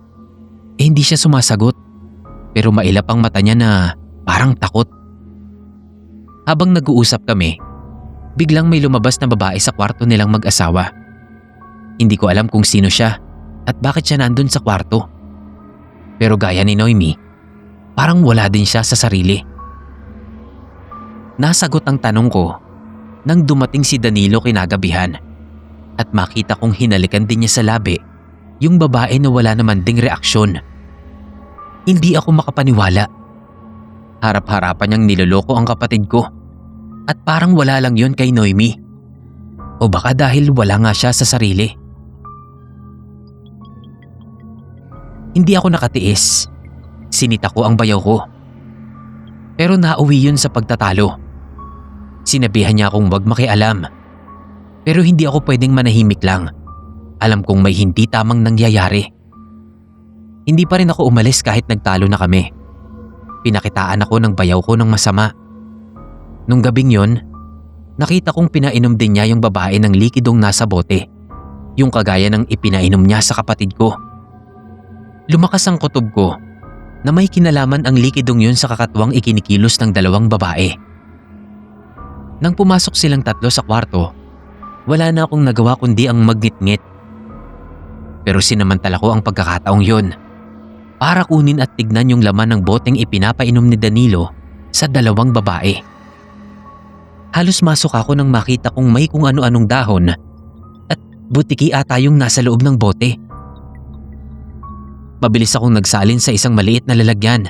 hindi siya sumasagot. Pero mailap ang mata niya na parang takot. Habang nag-uusap kami, biglang may lumabas na babae sa kwarto nilang mag-asawa. Hindi ko alam kung sino siya at bakit siya nandun sa kwarto. Pero gaya ni Noemi, parang wala din siya sa sarili. Nasagot ang tanong ko nang dumating si Danilo kinagabihan at makita kong hinalikan din niya sa labi yung babae na wala naman ding reaksyon. Hindi ako makapaniwala. Harap-harapan niyang niloloko ang kapatid ko at parang wala lang yon kay Noemi. O baka dahil wala nga siya sa sarili. Hindi ako nakatiis. Sinita ko ang bayaw ko. Pero nauwi yun sa pagtatalo. Sinabihan niya akong wag makialam. Pero hindi ako pwedeng manahimik lang. Alam kong may hindi tamang nangyayari. Hindi pa rin ako umalis kahit nagtalo na kami. Pinakitaan ako ng bayaw ko ng masama. Nung gabing yon, nakita kong pinainom din niya yung babae ng likidong nasa bote. Yung kagaya ng ipinainom niya sa kapatid ko. Lumakas ang kutob ko na may kinalaman ang likidong yun sa kakatwang ikinikilos ng dalawang babae. Nang pumasok silang tatlo sa kwarto, wala na akong nagawa kundi ang magnitngit. Pero sinamantala ko ang pagkakataong yun para kunin at tignan yung laman ng boteng ipinapainom ni Danilo sa dalawang babae. Halos masok ako nang makita kong may kung ano-anong dahon at butiki ata yung nasa loob ng bote. Mabilis akong nagsalin sa isang maliit na lalagyan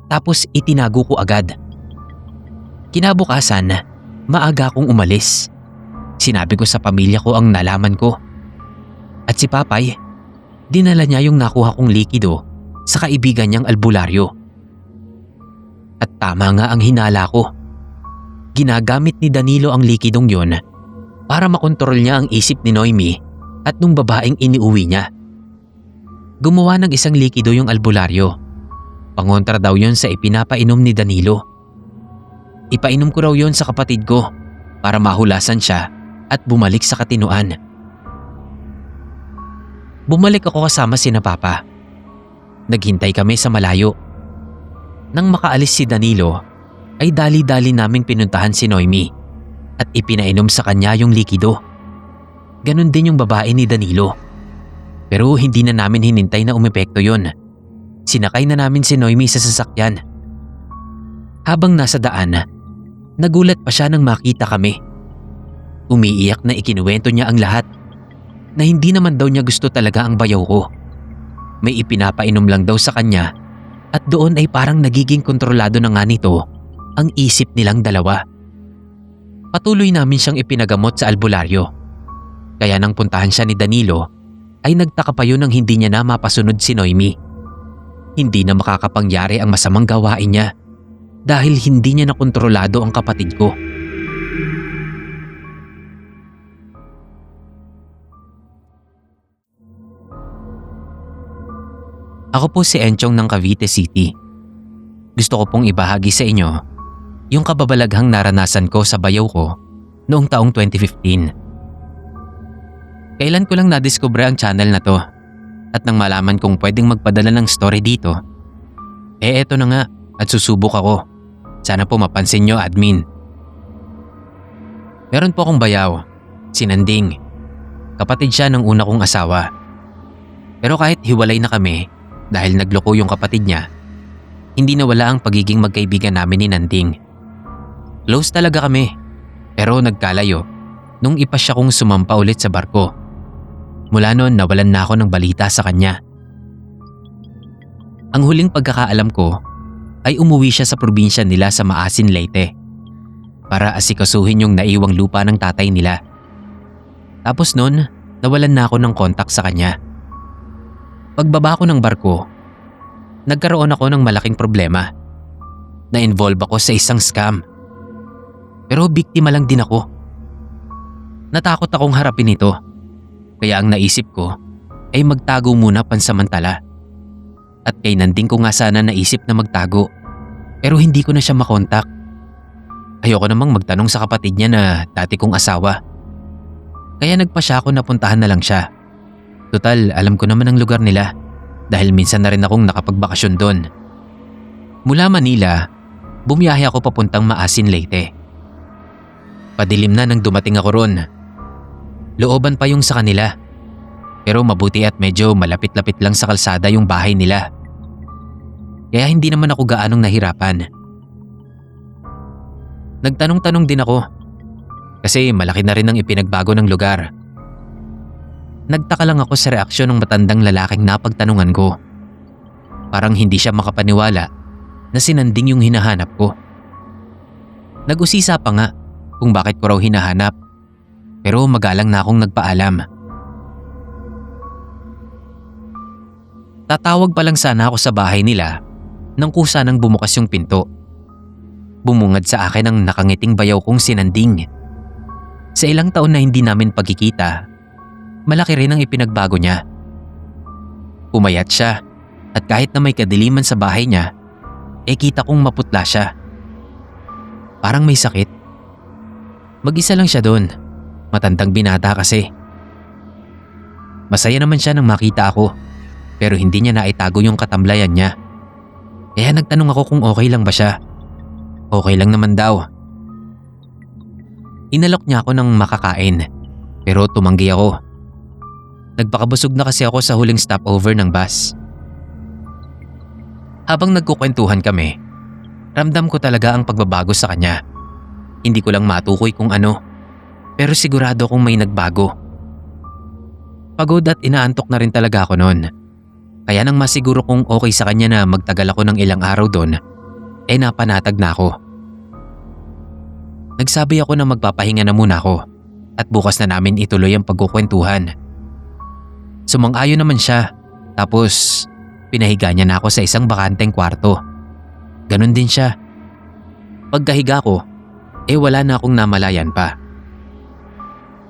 tapos itinago ko agad. Kinabukasan, maaga akong umalis. Sinabi ko sa pamilya ko ang nalaman ko. At si Papay, dinala niya yung nakuha kong likido sa kaibigan niyang albularyo. At tama nga ang hinala ko. Ginagamit ni Danilo ang likidong yon para makontrol niya ang isip ni Noemi at nung babaeng iniuwi niya. Gumawa ng isang likido yung albularyo. Pangontra daw yon sa ipinapainom ni Danilo. Ipainom ko raw yon sa kapatid ko para mahulasan siya at bumalik sa katinuan. Bumalik ako kasama sina Papa. Naghintay kami sa malayo. Nang makaalis si Danilo, ay dali-dali naming pinuntahan si Noemi at ipinainom sa kanya yung likido. Ganon din yung babae ni Danilo. Pero hindi na namin hinintay na umepekto yun. Sinakay na namin si Noemi sa sasakyan. Habang nasa daan, nagulat pa siya nang makita kami. Umiiyak na ikinuwento niya ang lahat. Na hindi naman daw niya gusto talaga ang bayaw ko. May ipinapainom lang daw sa kanya at doon ay parang nagiging kontrolado na nga nito ang isip nilang dalawa. Patuloy namin siyang ipinagamot sa albularyo. Kaya nang puntahan siya ni Danilo, ay nagtaka pa yun nang hindi niya na mapasunod si Noemi. Hindi na makakapangyari ang masamang gawain niya dahil hindi niya nakontrolado ang kapatid ko. Ako po si Enchong ng Cavite City. Gusto ko pong ibahagi sa inyo yung kababalaghang naranasan ko sa bayaw ko noong taong 2015. Kailan ko lang nadiskubre ang channel na to at nang malaman kong pwedeng magpadala ng story dito, eto na nga at susubok ako. Sana po mapansin nyo, admin. Meron po akong bayaw, si Nanding. Kapatid siya ng una kong asawa. Pero kahit hiwalay na kami dahil nagloko yung kapatid niya, hindi nawala ang pagiging magkaibigan namin ni Nanding. Close talaga kami, pero nagkalayo nung ipasya kong sumampa ulit sa barko. Mula noon nawalan na ako ng balita sa kanya. Ang huling pagkakaalam ko ay umuwi siya sa probinsya nila sa Maasin, Leyte para asikasuhin yung naiwang lupa ng tatay nila. Tapos noon, nawalan na ako ng kontak sa kanya. Pagbaba ko ng barko, nagkaroon ako ng malaking problema. Na-involve ako sa isang scam. Pero biktima lang din ako. Natakot akong harapin ito. Kaya ang naisip ko ay magtago muna pansamantala. At kay Nanding ko nga sana naisip na magtago. Pero hindi ko na siya makontak. Ayoko namang magtanong sa kapatid niya na dati kong asawa. Kaya nagpasya ako na puntahan na lang siya. Total, alam ko naman ang lugar nila dahil minsan na rin akong nakapagbakasyon doon. Mula Manila, bumiyahe ako papuntang Maasin, Leyte. Padilim na nang dumating ako ron. Looban pa yung sa kanila. Pero mabuti at medyo malapit-lapit lang sa kalsada yung bahay nila. Kaya hindi naman ako gaanong nahirapan. Nagtanong-tanong din ako kasi malaki na rin ang ipinagbago ng lugar. Nagtaka lang ako sa reaksyon ng matandang lalaking napagtanungan ko. Parang hindi siya makapaniwala na si Nanding yung hinahanap ko. Nag-usisa pa nga kung bakit ko raw hinahanap, pero magalang na akong nagpaalam. Tatawag pa lang sana ako sa bahay nila nang kusa nang bumukas yung pinto. Bumungad sa akin ang nakangiting bayaw kong si Nanding. Sa ilang taon na hindi namin pagkikita, malaki rin ang ipinagbago niya. Pumayat siya at kahit na may kadiliman sa bahay niya, kita kong maputla siya. Parang may sakit. Mag-isa lang siya doon, matandang binata kasi. Masaya naman siya nang makita ako, pero hindi niya naitago yung katamlayan niya. Kaya nagtanong ako kung okay lang ba siya. Okay lang naman daw. Inalok niya ako ng makakain, pero tumanggi ako. Nagpakabusog na kasi ako sa huling stopover ng bus. Habang nagkukwentuhan kami, ramdam ko talaga ang pagbabago sa kanya. Hindi ko lang matukoy kung ano, pero sigurado kong may nagbago. Pagod at inaantok na rin talaga ako noon. Kaya nang masiguro kong okay sa kanya na magtagal ako ng ilang araw doon, napanatag na ako. Nagsabi ako na magpapahinga na muna ako at bukas na namin ituloy ang pagkukwentuhan. Sumang-ayon naman siya, tapos pinahiga niya na ako sa isang bakanteng kwarto. Ganon din siya. Pagkahiga ko, wala na akong namalayan pa.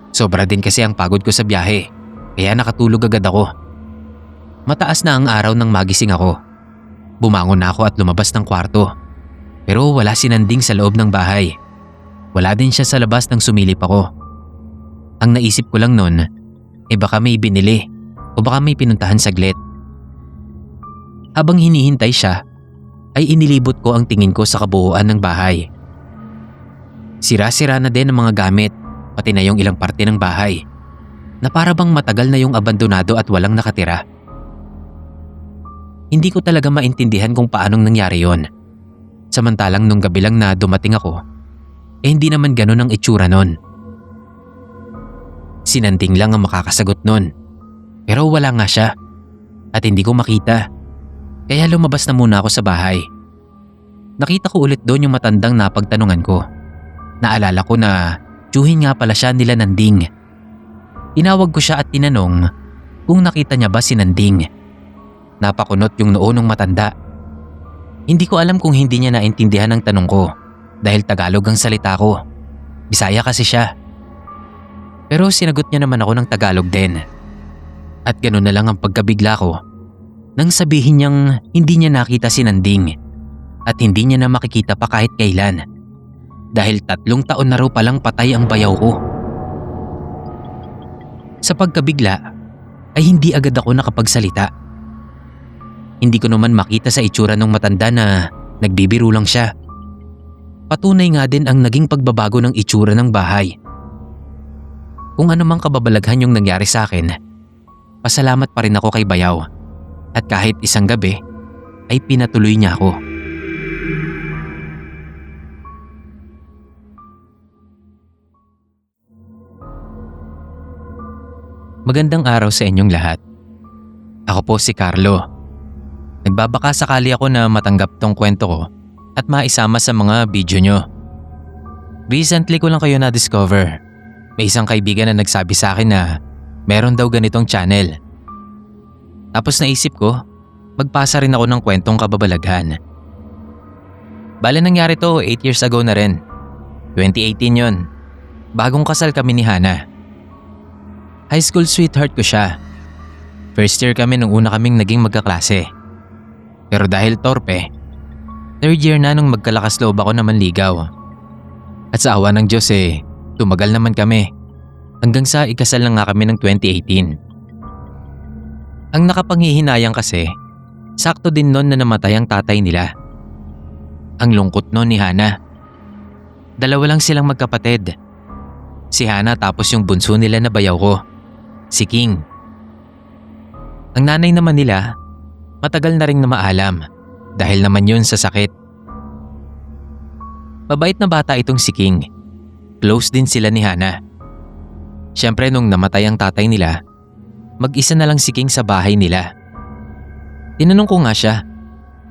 Sobra din kasi ang pagod ko sa biyahe, kaya nakatulog agad ako. Mataas na ang araw nang magising ako. Bumangon na ako at lumabas ng kwarto. Pero wala si Nanding sa loob ng bahay. Wala din siya sa labas nang sumilip ako. Ang naisip ko lang noon, baka may binili o baka may pinuntahan saglit. Habang hinihintay siya, ay inilibot ko ang tingin ko sa kabuuan ng bahay. Sira-sira na din ang mga gamit, pati na yung ilang parte ng bahay, na para bang matagal na yung abandonado at walang nakatira. Hindi ko talaga maintindihan kung paanong nangyari yon. Samantalang nung gabi lang na dumating ako, hindi naman ganun ang itsura nun. Si Nanding lang ang makakasagot nun. Pero wala nga siya at hindi ko makita. Kaya lumabas na muna ako sa bahay. Nakita ko ulit doon yung matandang napagtanungan ko. Naalala ko na tiyuhin nga pala siya nila Nanding. Tinawag ko siya at tinanong kung nakita niya ba si Nanding. Napakunot yung noo ng matanda. Hindi ko alam kung hindi niya naintindihan ang tanong ko dahil Tagalog ang salita ko. Bisaya kasi siya. Pero sinagot niya naman ako ng Tagalog din. At gano'n na lang ang pagkabigla ko nang sabihin niyang hindi niya nakita si Nanding at hindi niya na makikita pa kahit kailan dahil 3 taon na raw palang patay ang bayaw ko. Sa pagkabigla ay hindi agad ako nakapagsalita. Hindi ko naman makita sa itsura ng matanda na nagbibiro lang siya. Patunay nga din ang naging pagbabago ng itsura ng bahay Kung ano mang kababalaghan yung nangyari sa akin, pasalamat pa rin ako kay Bayaw at kahit isang gabi ay pinatuloy niya ako. Magandang araw sa inyong lahat. Ako po si Carlo. Nagbabaka sakali ako na matanggap tong kwento ko at maisama sa mga video nyo. Recently ko lang kayo na-discover. May isang kaibigan na nagsabi sa akin na meron daw ganitong channel. Tapos naisip ko, magpasa rin ako ng kwentong kababalaghan. Bale nangyari to 8 years ago na rin. 2018 yon. Bagong kasal kami ni Hana. High school sweetheart ko siya. First year kami nung una kaming naging magkaklase. Pero dahil torpe, third year na nung magkalakas loob ako na manligaw. At sa awa ng Diyos tumagal naman kami. Hanggang sa ikasal na nga kami ng 2018. Ang nakapanghihinayang kasi, sakto din noon na namatay ang tatay nila. Ang lungkot noon ni Hana. Dalawa lang silang magkapatid. Si Hana tapos yung bunso nila na bayaw ko, si King. Ang nanay naman nila, matagal na ring na maalam dahil naman yun sa sakit. Mabait na bata itong si King. Close din sila ni Hana. Siyempre nung namatay ang tatay nila, mag-isa na lang si King sa bahay nila. Tinanong ko nga siya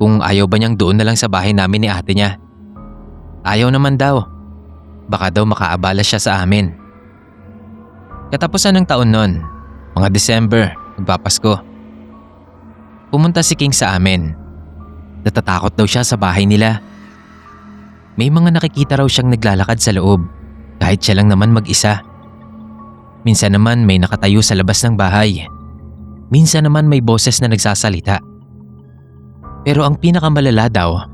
kung ayaw ba niyang doon na lang sa bahay namin ni ate niya. Ayaw naman daw. Baka daw makaabala siya sa amin. Katapusan ng taon nun, mga December, magpapasko. Pumunta si King sa amin. Natatakot daw siya sa bahay nila. May mga nakikita raw siyang naglalakad sa loob, kahit siya lang naman mag-isa. Minsan naman may nakatayo sa labas ng bahay. Minsan naman may boses na nagsasalita. Pero ang pinakamalala daw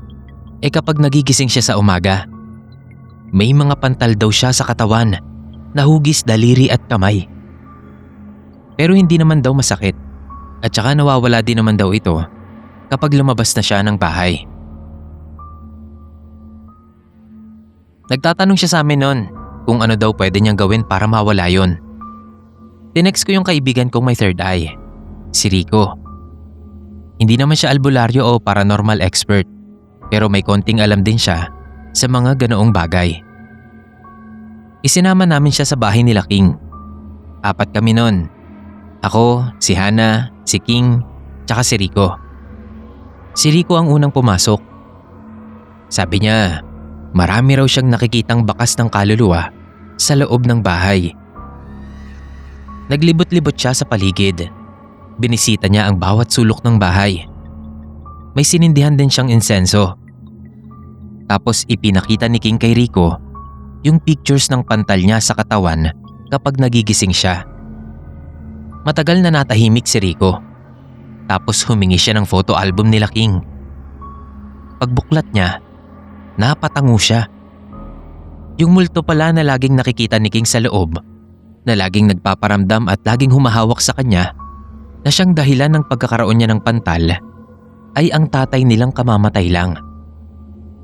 ay kapag nagigising siya sa umaga, may mga pantal daw siya sa katawan, nahugis daliri at kamay. Pero hindi naman daw masakit at saka nawawala din naman daw ito kapag lumabas na siya ng bahay. Nagtatanong siya sa amin noon kung ano daw pwede niyang gawin para mawala yon. Tinext ko yung kaibigan kong may third eye, si Rico. Hindi naman siya albularyo o paranormal expert, pero may konting alam din siya sa mga ganoong bagay. Isinama namin siya sa bahay nila King. 4 kami nun. Ako, si Hana, si King, tsaka si Rico. Si Rico ang unang pumasok. Sabi niya, marami raw siyang nakikitang bakas ng kaluluwa sa loob ng bahay. Naglibot-libot siya sa paligid. Binisita niya ang bawat sulok ng bahay. May sinindihan din siyang insenso. Tapos ipinakita ni King kay Rico yung pictures ng pantal niya sa katawan kapag nagigising siya. Matagal na natahimik si Rico. Tapos humingi siya ng photo album nila King. Pagbuklat niya, napatango siya. Yung multo pala na laging nakikita ni King sa loob, na laging nagpaparamdam at laging humahawak sa kanya, na siyang dahilan ng pagkakaroon niya ng pantal, ay ang tatay nilang kamamatay lang.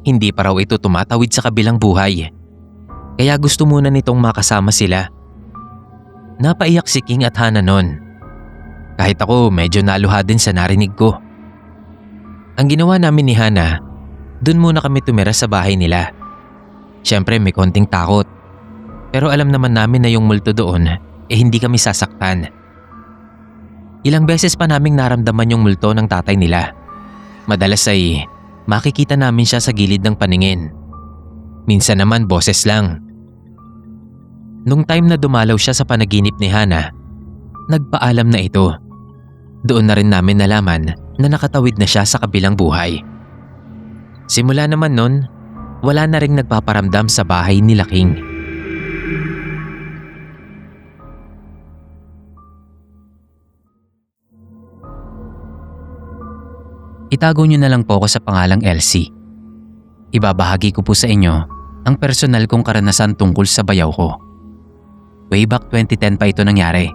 Hindi pa raw ito tumatawid sa kabilang buhay. Kaya gusto muna nitong makasama sila. Napaiyak si King at Hana nun. Kahit ako medyo naluha din sa narinig ko. Ang ginawa namin ni Hana, dun muna kami tumira sa bahay nila. Siyempre may konting takot. Pero alam naman namin na yung multo doon hindi kami sasaktan. Ilang beses pa naming naramdaman yung multo ng tatay nila. Madalas ay makikita namin siya sa gilid ng paningin. Minsan naman boses lang. Nung time na dumalaw siya sa panaginip ni Hana, nagpaalam na ito. Doon na rin namin nalaman na nakatawid na siya sa kabilang buhay. Simula naman nun, wala na ring nagpaparamdam sa bahay nila King. Itago niyo na lang po ako sa pangalang Elsie. Ibabahagi ko po sa inyo ang personal kong karanasan tungkol sa bayaw ko. Way back 2010 pa ito nangyari.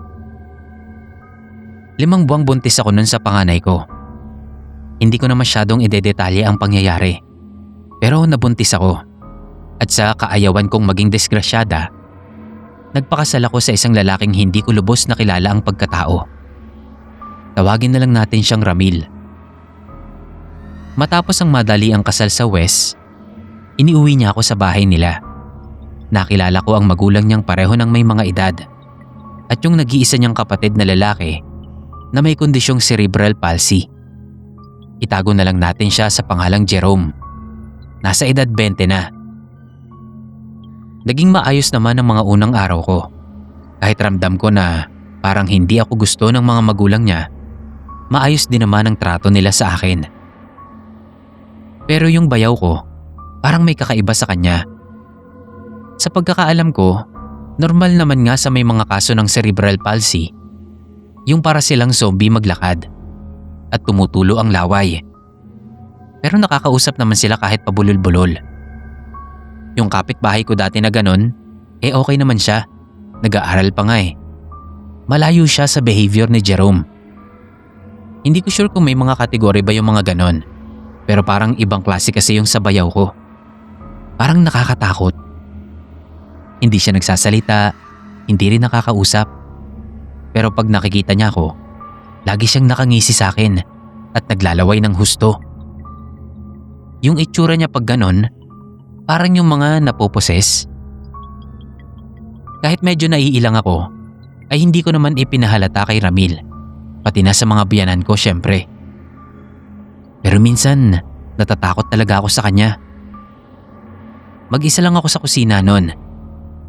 5 buwang buntis ako nun sa panganay ko. Hindi ko na masyadong idedetalye ang pangyayari. Pero nabuntis ako. At sa kaayawan kong maging disgrasyada, Nagpakasal ako sa isang lalaking hindi ko lubos na kilala ang pagkatao. Tawagin na lang natin siyang Ramil. Matapos ang madali ang kasal sa West, iniuwi niya ako sa bahay nila. Nakilala ko ang magulang niyang pareho ng may mga edad at yung nag-iisa niyang kapatid na lalaki na may kondisyong cerebral palsy. Itago na lang natin siya sa pangalang Jerome. Nasa edad 20 na. Naging maayos naman ang mga unang araw ko. Kahit ramdam ko na parang hindi ako gusto ng mga magulang niya, maayos din naman ang trato nila sa akin. Pero yung bayaw ko, parang may kakaiba sa kanya. Sa pagkakaalam ko, normal naman nga sa may mga kaso ng cerebral palsy, yung para silang zombie maglakad at tumutulo ang laway. Pero nakakausap naman sila kahit pabulol-bulol. Yung kapitbahay ko dati na ganon, okay naman siya. Nag-aaral pa nga eh. Malayo siya sa behavior ni Jerome. Hindi ko sure kung may mga kategory ba yung mga ganon, pero parang ibang klase kasi yung sa bayaw ko. Parang nakakatakot. Hindi siya nagsasalita, hindi rin nakakausap. Pero pag nakikita niya ako, lagi siyang nakangisi sa akin at naglalaway ng husto. Yung itsura niya pag ganon, parang yung mga napoposes. Kahit medyo naiilang ako, ay hindi ko naman ipinahalata kay Ramil, pati na sa mga biyanan ko syempre. Pero minsan, natatakot talaga ako sa kanya. Mag-isa lang ako sa kusina noon.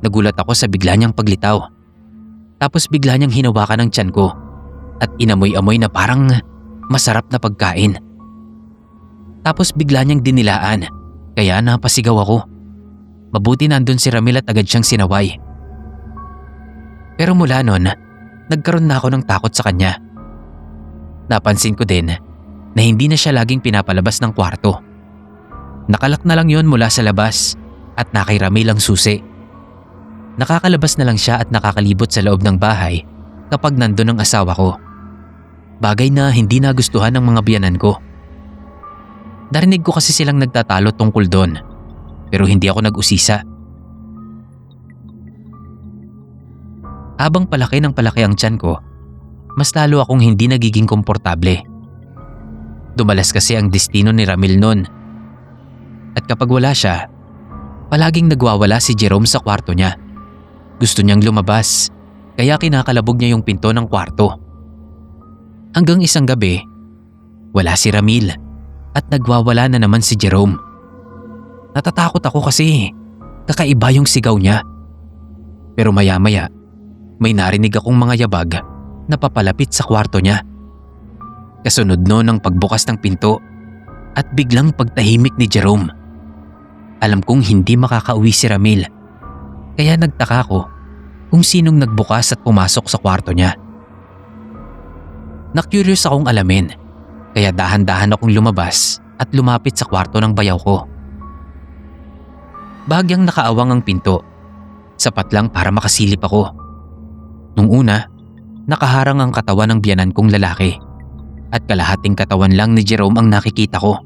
Nagulat ako sa bigla niyang paglitaw. Tapos bigla niyang hinawakan ang tiyan ko at inamoy-amoy na parang masarap na pagkain. Tapos bigla niyang dinilaan, kaya napasigaw ako. Mabuti nandun si Ramil at agad siyang sinaway. Pero mula noon, nagkaroon na ako ng takot sa kanya. Napansin ko din na hindi na siya laging pinapalabas ng kwarto. Nakalak na lang yon mula sa labas at nakay Ramil ang susi. Nakakalabas na lang siya at nakakalibot sa loob ng bahay kapag nandun ang asawa ko. Bagay na hindi nagustuhan ng mga biyanan ko. Narinig ko kasi silang nagtatalo tungkol doon, pero hindi ako nag-usisa. Habang palaki ng palaki ang tiyan ko, mas lalo akong hindi nagiging komportable. Dumalas kasi ang destino ni Ramil noon. At kapag wala siya, palaging nagwawala si Jerome sa kwarto niya. Gusto niyang lumabas, kaya kinakalabog niya yung pinto ng kwarto. Hanggang isang gabi, wala si Ramil at nagwawala na naman si Jerome. Natatakot ako kasi kakaiba yung sigaw niya. Pero maya-maya, may narinig akong mga yabag na papalapit sa kwarto niya. Kasunod noon ang pagbukas ng pinto at biglang pagtahimik ni Jerome. Alam kong hindi makakauwi si Ramil, kaya nagtaka ko kung sinong nagbukas at pumasok sa kwarto niya. Na-curious akong alamin, kaya dahan-dahan akong lumabas at lumapit sa kwarto ng bayaw ko. Bahagyang nakaawang ang pinto, sapat lang para makasilip ako. Nung una, nakaharang ang katawan ng biyanan kong lalaki at kalahating katawan lang ni Jerome ang nakikita ko.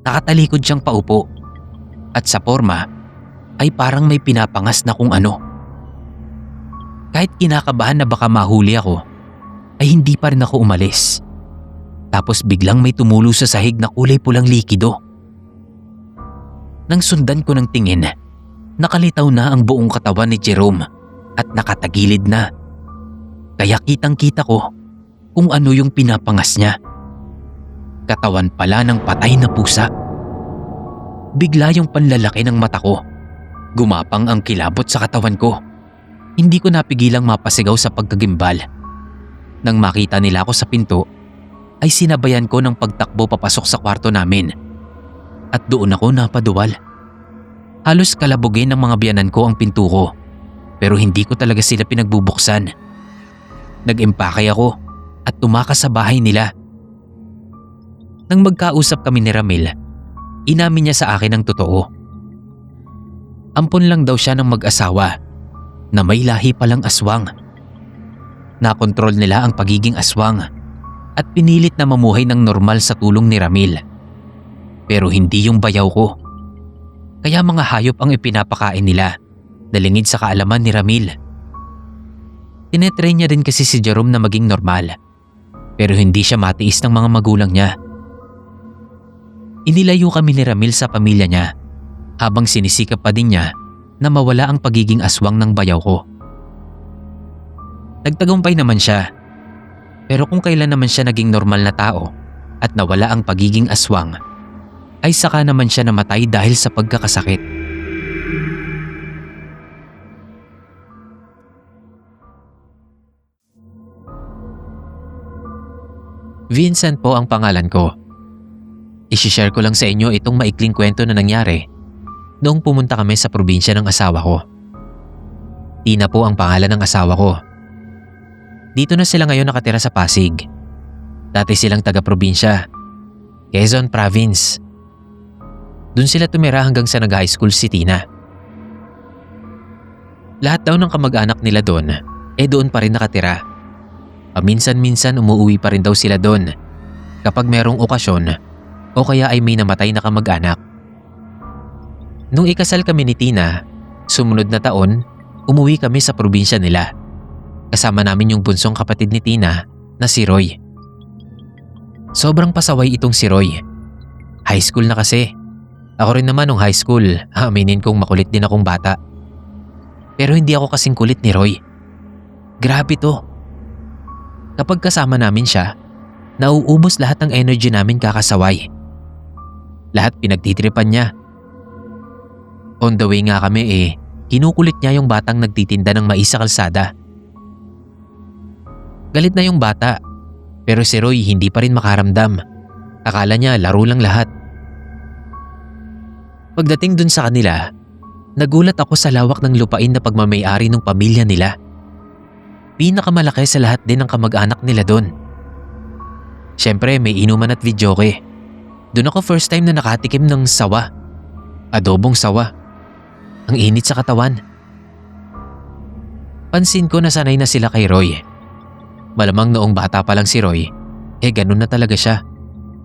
Nakatalikod siyang paupo at sa forma ay parang may pinapangas na kung ano. Kahit kinakabahan na baka mahuli ako, ay hindi pa rin ako umalis. Tapos biglang may tumulo sa sahig na kulay pulang likido. Nang sundan ko ng tingin, nakalitaw na ang buong katawan ni Jerome at nakatagilid na. Kaya kitang-kita ko kung ano yung pinapangas niya. Katawan pala ng patay na pusa. Bigla yung panlalaki ng mata ko. Gumapang ang kilabot sa katawan ko. Hindi ko napigilang mapasigaw sa pagkagimbal. Nang makita nila ako sa pinto, ay sinabayan ko ng pagtakbo papasok sa kwarto namin. At doon ako napaduwal. Halos kalabugin ng mga biyanan ko ang pinto ko, pero hindi ko talaga sila pinagbubuksan. Nag-impake ako at tumakas sa bahay nila. Nang magkausap kami ni Ramil, inamin niya sa akin ang totoo. Ampon lang daw siya ng mag-asawa na may lahi palang aswang. Nakontrol nila ang pagiging aswang at pinilit na mamuhay ng normal sa tulong ni Ramil. Pero hindi yung bayaw ko. Kaya mga hayop ang ipinapakain nila nalingid sa kaalaman ni Ramil. Tinetry niya din kasi si Jerome na maging normal, pero hindi siya matiis ng mga magulang niya. Inilayo kami ni Ramil sa pamilya niya habang sinisikap pa din niya na mawala ang pagiging aswang ng bayaw ko. Nagtagumpay naman siya, pero kung kailan naman siya naging normal na tao at nawala ang pagiging aswang, ay saka naman siya namatay dahil sa pagkakasakit. Vincent po ang pangalan ko. Isishare ko lang sa inyo itong maikling kwento na nangyari noong pumunta kami sa probinsya ng asawa ko. Tina po ang pangalan ng asawa ko. Dito na sila ngayon nakatira sa Pasig. Dati silang taga-probinsya, Quezon Province. Doon sila tumira hanggang sa nag-high school si Tina. Lahat daw ng kamag-anak nila doon, doon pa rin nakatira. Paminsan-minsan umuwi pa rin daw sila doon kapag merong okasyon o kaya ay may namatay na kamag-anak. Nung ikasal kami ni Tina, sumunod na taon, umuwi kami sa probinsya nila. Kasama namin yung bunsong kapatid ni Tina na si Roy. Sobrang pasaway itong si Roy. High school na kasi. Ako rin naman nung high school, aminin kong makulit din akong bata. Pero hindi ako kasing kulit ni Roy. Grabe to. Kapag kasama namin siya, nauubos lahat ng energy namin kakasaway. Lahat pinagtitripan niya. On the way nga kami kinukulit niya yung batang nagtitinda ng mais sa kalsada. Galit na yung bata, pero si Roy hindi pa rin makaramdam. Akala niya laro lang lahat. Pagdating dun sa kanila, nagulat ako sa lawak ng lupain na pagmamayari ng pamilya nila. Pinakamalaki sa lahat din ng kamag-anak nila dun. Siyempre may inuman at videoke. Dun ako first time na nakatikim ng sawa. Adobong sawa. Ang init sa katawan. Pansin ko na sanay na sila kay Roy. Malamang noong bata pa lang si Roy, ganun na talaga siya.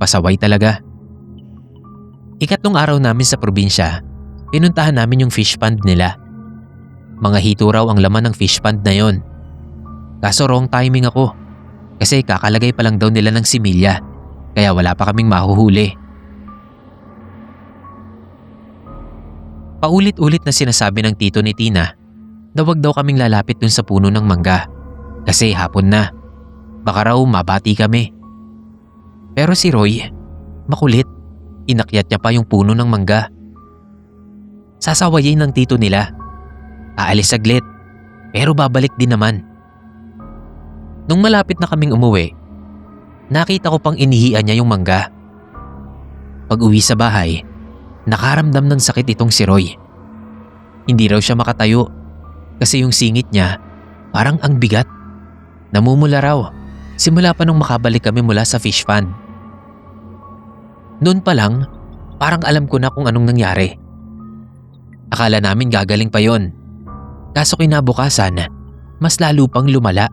Pasaway talaga. Ikatlong araw namin sa probinsya, pinuntahan namin yung fish pond nila. Mga hito raw ang laman ng fish pond na yon. Kaso wrong timing ako, kasi kakalagay pa lang daw nila ng similya, kaya wala pa kaming mahuhuli. Paulit-ulit na sinasabi ng tito ni Tina na wag daw kaming lalapit dun sa puno ng mangga. Kasi hapon na, baka raw mabati kami. Pero si Roy, makulit, inakyat niya pa yung puno ng mangga. Sasawayin ng tito nila. Aalis saglit, pero babalik din naman. Nung malapit na kaming umuwi, nakita ko pang inihian niya yung mangga. Pag uwi sa bahay, nakaramdam ng sakit itong si Roy. Hindi raw siya makatayo kasi yung singit niya parang ang bigat. Namumula raw, simula pa nung makabalik kami mula sa fish pond. Noon pa lang, parang alam ko na kung anong nangyari. Akala namin gagaling pa yon. Kaso kinabukasan, mas lalo pang lumala.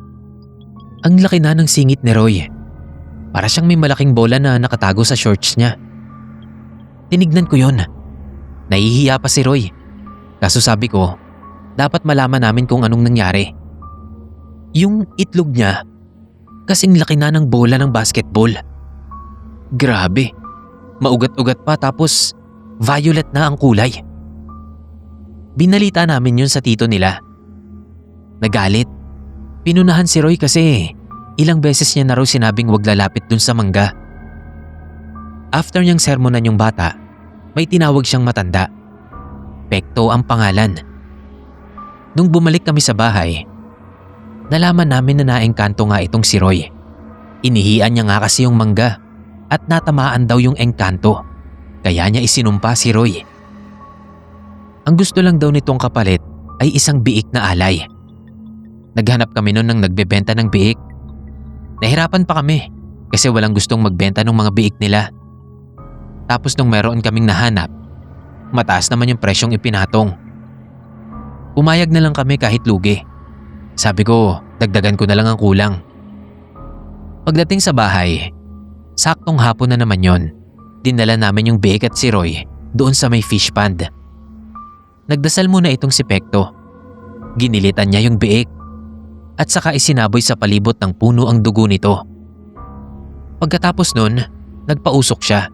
Ang laki na ng singit ni Roy. Para siyang may malaking bola na nakatago sa shorts niya. Tinignan ko yon. Nahihiya pa si Roy. Kaso sabi ko, dapat malaman namin kung anong nangyari. Yung itlog niya, kasing laki na ng bola ng basketball. Grabe, maugat-ugat pa tapos violet na ang kulay. Binalita namin yun sa tito nila. Nagalit. Pinunahan si Roy kasi ilang beses niya na raw sinabing wag lalapit dun sa mangga. After niyang sermonan yung bata, may tinawag siyang matanda. Pekto ang pangalan. Nung bumalik kami sa bahay, nalaman namin na naengkanto nga itong si Roy. Inihian niya nga kasi yung mangga at natamaan daw yung engkanto. Kaya niya isinumpa si Roy. Ang gusto lang daw nitong kapalit ay isang biik na alay. Naghanap kami noon ng nagbebenta ng biik. Nahirapan pa kami kasi walang gustong magbenta ng mga biik nila. Tapos nung meron kaming nahanap, mataas naman yung presyong ipinatong. Pumayag na lang kami kahit lugi. Sabi ko, dagdagan ko na lang ang kulang. Pagdating sa bahay, saktong hapon na naman yon. Dinala namin yung biik at si Roy doon sa may fish pond. Nagdasal muna itong si Pekto Ginilitan niya yung biik at saka isinaboy sa palibot ng puno ang dugo nito. Pagkatapos nun, nagpausok siya.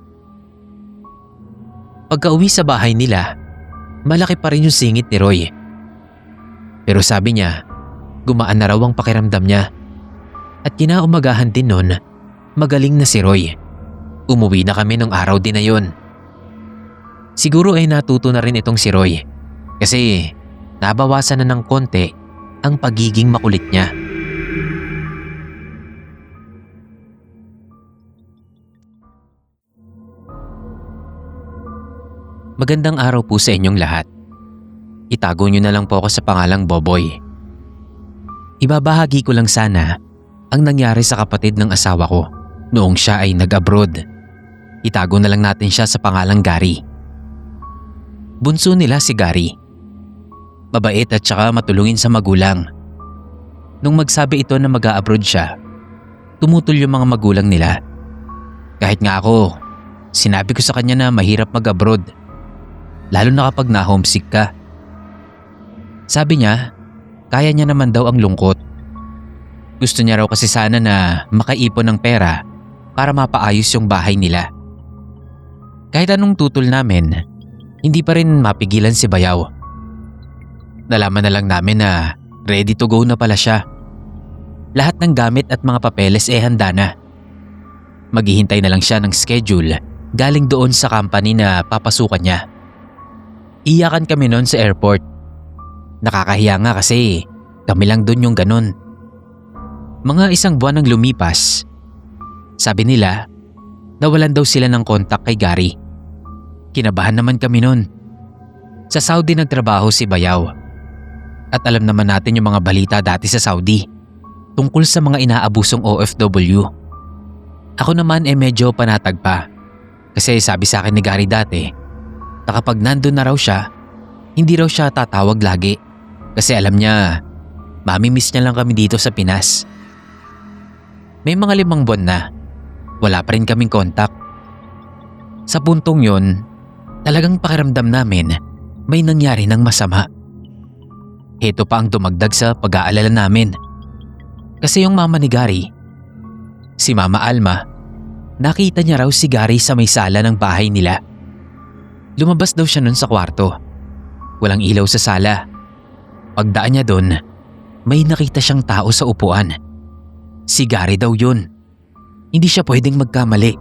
Pagka-uwi sa bahay nila, malaki pa rin yung singit ni Roy. Pero sabi niya, gumaan na raw ang pakiramdam niya. At kinaumagahan din nun, magaling na si Roy. Umuwi na kami nung araw din na yun. Siguro ay natuto na rin itong si Roy kasi nabawasan na ng konti ang pagiging makulit niya. Magandang araw po sa inyong lahat. Itago niyo na lang po ako sa pangalang Boboy. Ibabahagi ko lang sana ang nangyari sa kapatid ng asawa ko noong siya ay nag-abroad. Itago na lang natin siya sa pangalang Gary. Bunso nila si Gary. Mabait at saka matulungin sa magulang. Nung magsabi ito na mag-a-abroad siya, tumutol yung mga magulang nila. Kahit nga ako, sinabi ko sa kanya na mahirap mag-abroad. Lalo na kapag na-homesick ka. Sabi niya, kaya niya naman daw ang lungkot. Gusto niya raw kasi sana na makaipon ng pera para mapaayos yung bahay nila. Kahit anong tutol namin, hindi pa rin mapigilan si Bayaw. Nalaman na lang namin na ready to go na pala siya. Lahat ng gamit at mga papeles handa na. Maghihintay na lang siya ng schedule galing doon sa company na papasukan niya. Iyakan kami noon sa airport. Nakakahiya nga kasi kami lang doon yung ganun. Mga 1 buwan ang lumipas. Sabi nila, nawalan daw sila ng kontak kay Gary. Kinabahan naman kami noon. Sa Saudi nagtrabaho si Bayaw. At alam naman natin yung mga balita dati sa Saudi tungkol sa mga inaabusong OFW. Ako naman medyo panatag pa. Kasi sabi sa akin ni Gary dati na kapag nandun na raw siya, hindi raw siya tatawag lagi. Kasi alam niya, mamimiss niya lang kami dito sa Pinas. May mga 5 buwan na, wala pa rin kaming kontak. Sa puntong yon, talagang pakiramdam namin may nangyari ng masama. Heto pa ang dumagdag sa pag-aalala namin. Kasi yung mama ni Gary, si Mama Alma, nakita niya raw si Gary sa may sala ng bahay nila. Lumabas daw siya nun sa kwarto. Walang ilaw sa sala. Pagdaan niya doon, may nakita siyang tao sa upuan. Si Gary daw yun. Hindi siya pwedeng magkamali.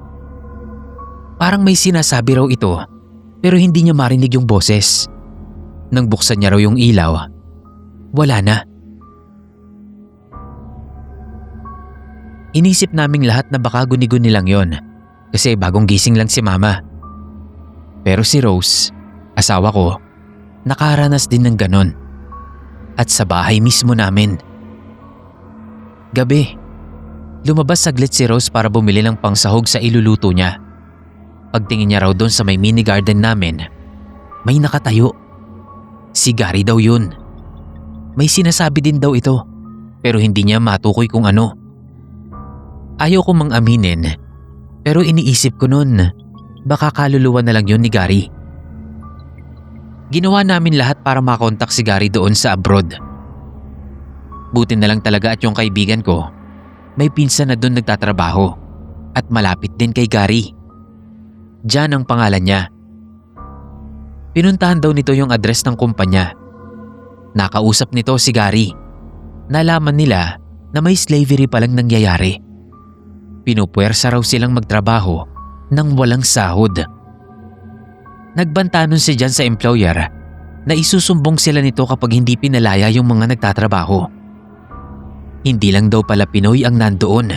Parang may sinasabi raw ito pero hindi niya marinig yung boses. Nang buksan niya raw yung ilaw, wala na. Inisip naming lahat na baka guni-guni lang yon kasi bagong gising lang si Mama. Pero si Rose, asawa ko, nakaranas din ng ganon. At sa bahay mismo namin. Gabi, lumabas saglit si Rose para bumili ng pangsahog sa iluluto niya. Pagtingin niya raw doon sa may mini garden namin, may nakatayo. Si Gary daw yun. May sinasabi din daw ito, pero hindi niya matukoy kung ano. Ayaw ko mang aminin, pero iniisip ko noon, baka kaluluwa na lang yun ni Gary. Ginawa namin lahat para makontak si Gary doon sa abroad. Buti na lang talaga at yung kaibigan ko, may pinsan na doon nagtatrabaho at malapit din kay Gary. Jan ang pangalan niya. Pinuntahan daw nito yung address ng kumpanya. Nakausap nito si Gary. Nalaman nila na may slavery palang nangyayari. Pinupuwersa raw silang magtrabaho nang walang sahod. Nagbanta nun si Jan sa employer na isusumbong sila nito kapag hindi pinalaya yung mga nagtatrabaho. Hindi lang daw pala Pinoy ang nandoon.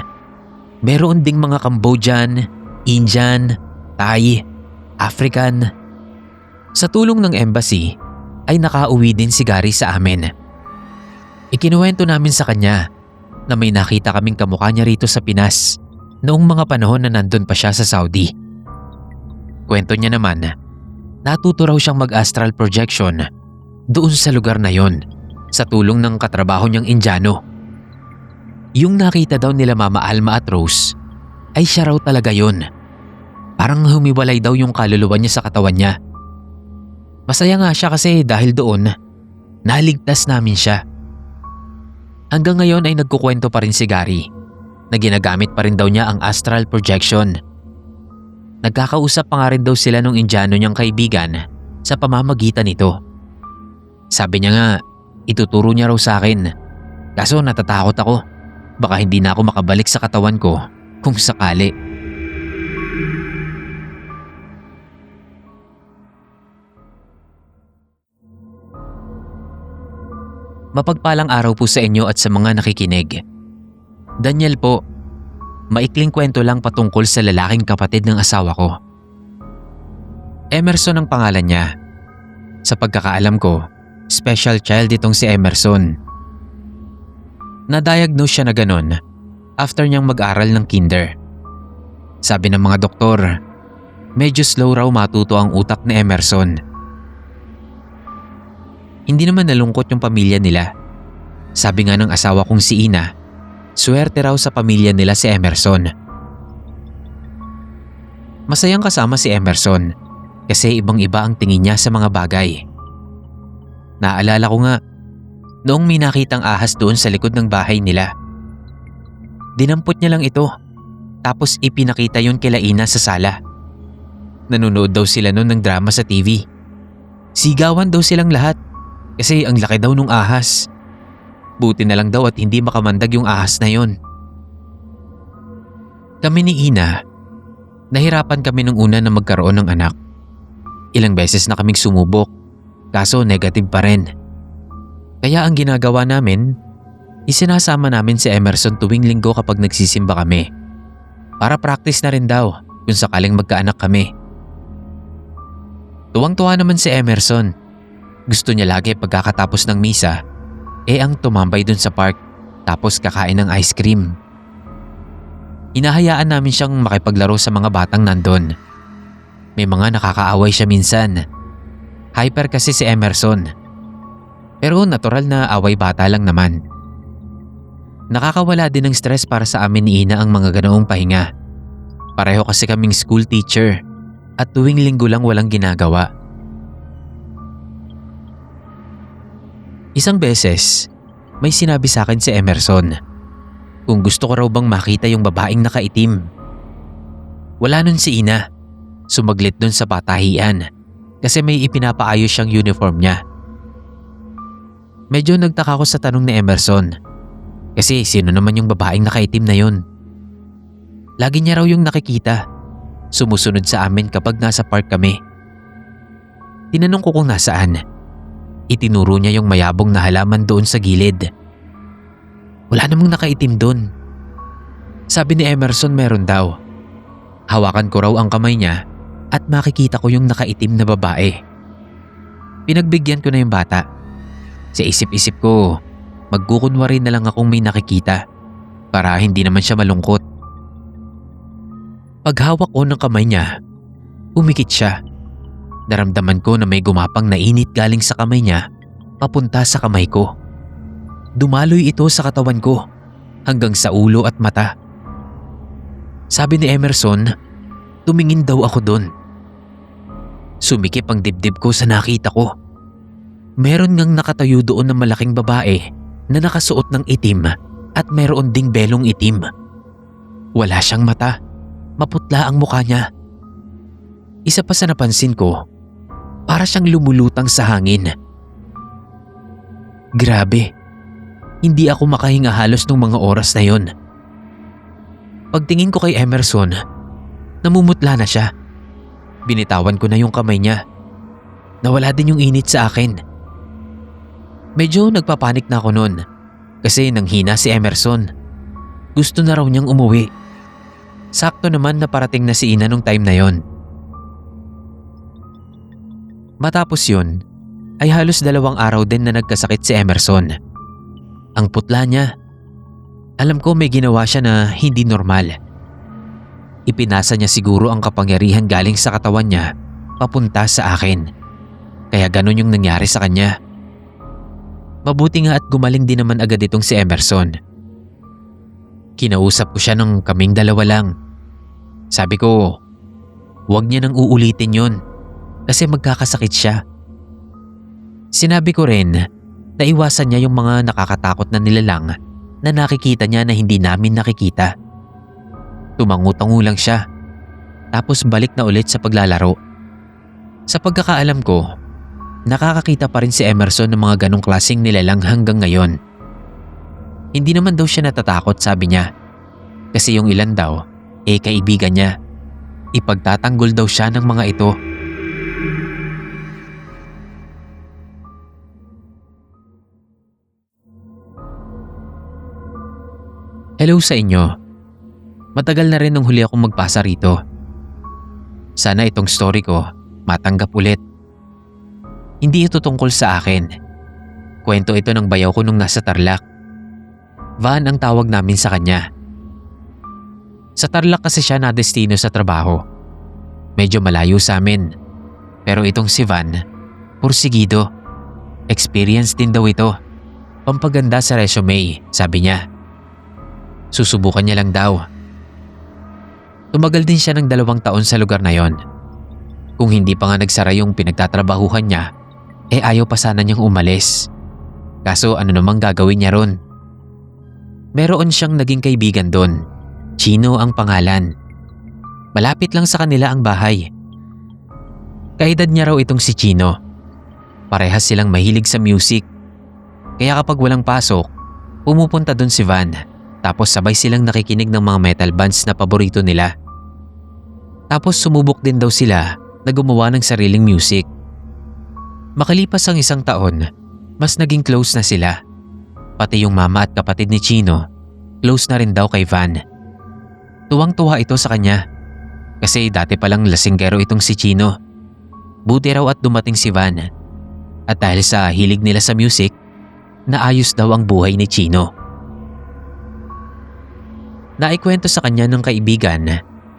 Meron ding mga Cambodian, Indian, Thai, African. Sa tulong ng embassy ay nakauwi din si Gary sa amin. Ikinuwento namin sa kanya na may nakita kaming kamukha niya rito sa Pinas noong mga panahon na nandun pa siya sa Saudi. Kwento niya naman, natuto raw siyang mag-astral projection doon sa lugar na yon sa tulong ng katrabaho niyang Indiano. Yung nakita daw nila Mama Alma at Rose ay siya raw talaga yon. Parang humiwalay daw yung kaluluwa niya sa katawan niya. Masaya nga siya kasi dahil doon naligtas namin siya. Hanggang ngayon ay nagkukwento pa rin si Gary na ginagamit pa rin daw niya ang astral projection. Nagkakausap pa nga rin daw sila nung Indiano niyang kaibigan sa pamamagitan nito. Sabi niya nga, ituturo niya raw sa akin. Kaso natatakot ako. Baka hindi na ako makabalik sa katawan ko kung sakali. Mapagpalang araw po sa inyo at sa mga nakikinig. Daniel po, maikling kwento lang patungkol sa lalaking kapatid ng asawa ko. Emerson ang pangalan niya. Sa pagkakaalam ko, special child itong si Emerson. Na-diagnose siya na ganun after niyang mag-aral ng kinder. Sabi ng mga doktor, medyo slow raw matuto ang utak ni Emerson. Hindi naman nalungkot yung pamilya nila. Sabi nga ng asawa kong si Ina, swerte raw sa pamilya nila si Emerson. Masayang kasama si Emerson kasi ibang-iba ang tingin niya sa mga bagay. Naalala ko nga, noong may nakitang ahas doon sa likod ng bahay nila. Dinampot niya lang ito, tapos ipinakita yun kila Ina sa sala. Nanonood daw sila noon ng drama sa TV. Sigawan daw silang lahat kasi ang laki daw nung ahas. Buti na lang daw at hindi makamandag yung ahas na yon. Kami ni Ina, nahirapan kami nung una na magkaroon ng anak. Ilang beses na kaming sumubok, kaso negative pa rin. Kaya ang ginagawa namin, isinasama namin si Emerson tuwing linggo kapag nagsisimba kami. Para practice na rin daw kung sakaling magkaanak kami. Tuwang-tuwa naman si Emerson. Gusto niya lagi pagkakatapos ng misa, ang tumambay dun sa park tapos kakain ng ice cream. Hinahayaan namin siyang makipaglaro sa mga batang nandun. May mga nakakaaway siya minsan. Hyper kasi si Emerson. Pero natural na away bata lang naman. Nakakawala din ng stress para sa amin ni Ina ang mga ganoong pahinga. Pareho kasi kaming school teacher at tuwing linggo lang walang ginagawa. Isang beses, may sinabi sa akin si Emerson kung gusto ko raw bang makita yung babaeng nakaitim. Wala nun si Ina. Sumaglit dun sa patahian kasi may ipinapaayos siyang uniform niya. Medyo nagtaka ko sa tanong ni Emerson kasi sino naman yung babaeng nakaitim na yun? Lagi niya raw yung nakikita. Sumusunod sa amin kapag nasa park kami. Tinanong ko kung nasaan. Itinuro niya yung mayabong na halaman doon sa gilid. Wala namang nakaitim doon. Sabi ni Emerson meron daw. Hawakan ko raw ang kamay niya at makikita ko yung nakaitim na babae. Pinagbigyan ko na yung bata. Sa isip-isip ko, magkukunwari na lang akong may nakikita para hindi naman siya malungkot. Paghawak ko ng kamay niya, umikit siya. Naramdaman ko na may gumapang na init galing sa kamay niya papunta sa kamay ko. Dumaloy ito sa katawan ko hanggang sa ulo at mata. Sabi ni Emerson, tumingin daw ako doon. Sumikip ang dibdib ko sa nakita ko. Meron ngang nakatayo doon na malaking babae na nakasuot ng itim at meron ding belong itim. Wala siyang mata, maputla ang mukha niya. Isa pa sa napansin ko, para siyang lumulutang sa hangin. Grabe, hindi ako makahinga halos nung mga oras na yon. Pagtingin ko kay Emerson, namumutla na siya. Binitawan ko na yung kamay niya. Nawala din yung init sa akin. Medyo nagpapanik na ako noon kasi nanghina si Emerson. Gusto na raw niyang umuwi. Sakto naman na parating na si Ina nung time na yon. Matapos yun, ay halos 2 araw din na nagkasakit si Emerson. Ang putla niya. Alam ko may ginawa siya na hindi normal. Ipinasa niya siguro ang kapangyarihan galing sa katawan niya papunta sa akin. Kaya ganun yung nangyari sa kanya. Mabuti nga at gumaling din naman agad itong si Emerson. Kinausap ko siya nung kaming 2 lang. Sabi ko, huwag niya nang uulitin yun kasi magkakasakit siya. Sinabi ko rin Naiwasan niya yung mga nakakatakot na nilalang na nakikita niya na hindi namin nakikita. Tumangu-tangu lang siya, tapos balik na ulit sa paglalaro. Sa pagkakaalam ko, nakakakita pa rin si Emerson ng mga ganong klaseng nilalang hanggang ngayon. Hindi naman daw siya natatakot, sabi niya. Kasi yung ilan daw, kaibigan niya. Ipagtatanggol daw siya ng mga ito. Hello sa inyo. Matagal na rin nung huli akong magpasa rito. Sana itong story ko matanggap ulit. Hindi ito tungkol sa akin. Kwento ito ng bayaw ko nung nasa Tarlac. Van ang tawag namin sa kanya. Sa Tarlac kasi siya nadestino sa trabaho. Medyo malayo sa amin. Pero itong si Van, pursigido. Experience din daw ito. Pampaganda sa resume, sabi niya. Susubukan niya lang daw. Tumagal din siya ng 2 taon sa lugar na yon. Kung hindi pa nga nagsara yung pinagtatrabahuhan niya, ayaw pa sana niyang umalis. Kaso ano namang gagawin niya ron? Meron siyang naging kaibigan doon. Chino ang pangalan. Malapit lang sa kanila ang bahay. Kaedad niya raw itong si Chino. Parehas silang mahilig sa music. Kaya kapag walang pasok, pumupunta doon si Van. Tapos sabay silang nakikinig ng mga metal bands na paborito nila. Tapos sumubok din daw sila na gumawa ng sariling music. Makalipas ang 1 taon, mas naging close na sila. Pati yung mama at kapatid ni Chino, close na rin daw kay Van. Tuwang-tuwa ito sa kanya. Kasi dati palang lasinggero itong si Chino. Buti raw at dumating si Van. At dahil sa hilig nila sa music, naayos daw ang buhay ni Chino. Naikwento sa kanya ng kaibigan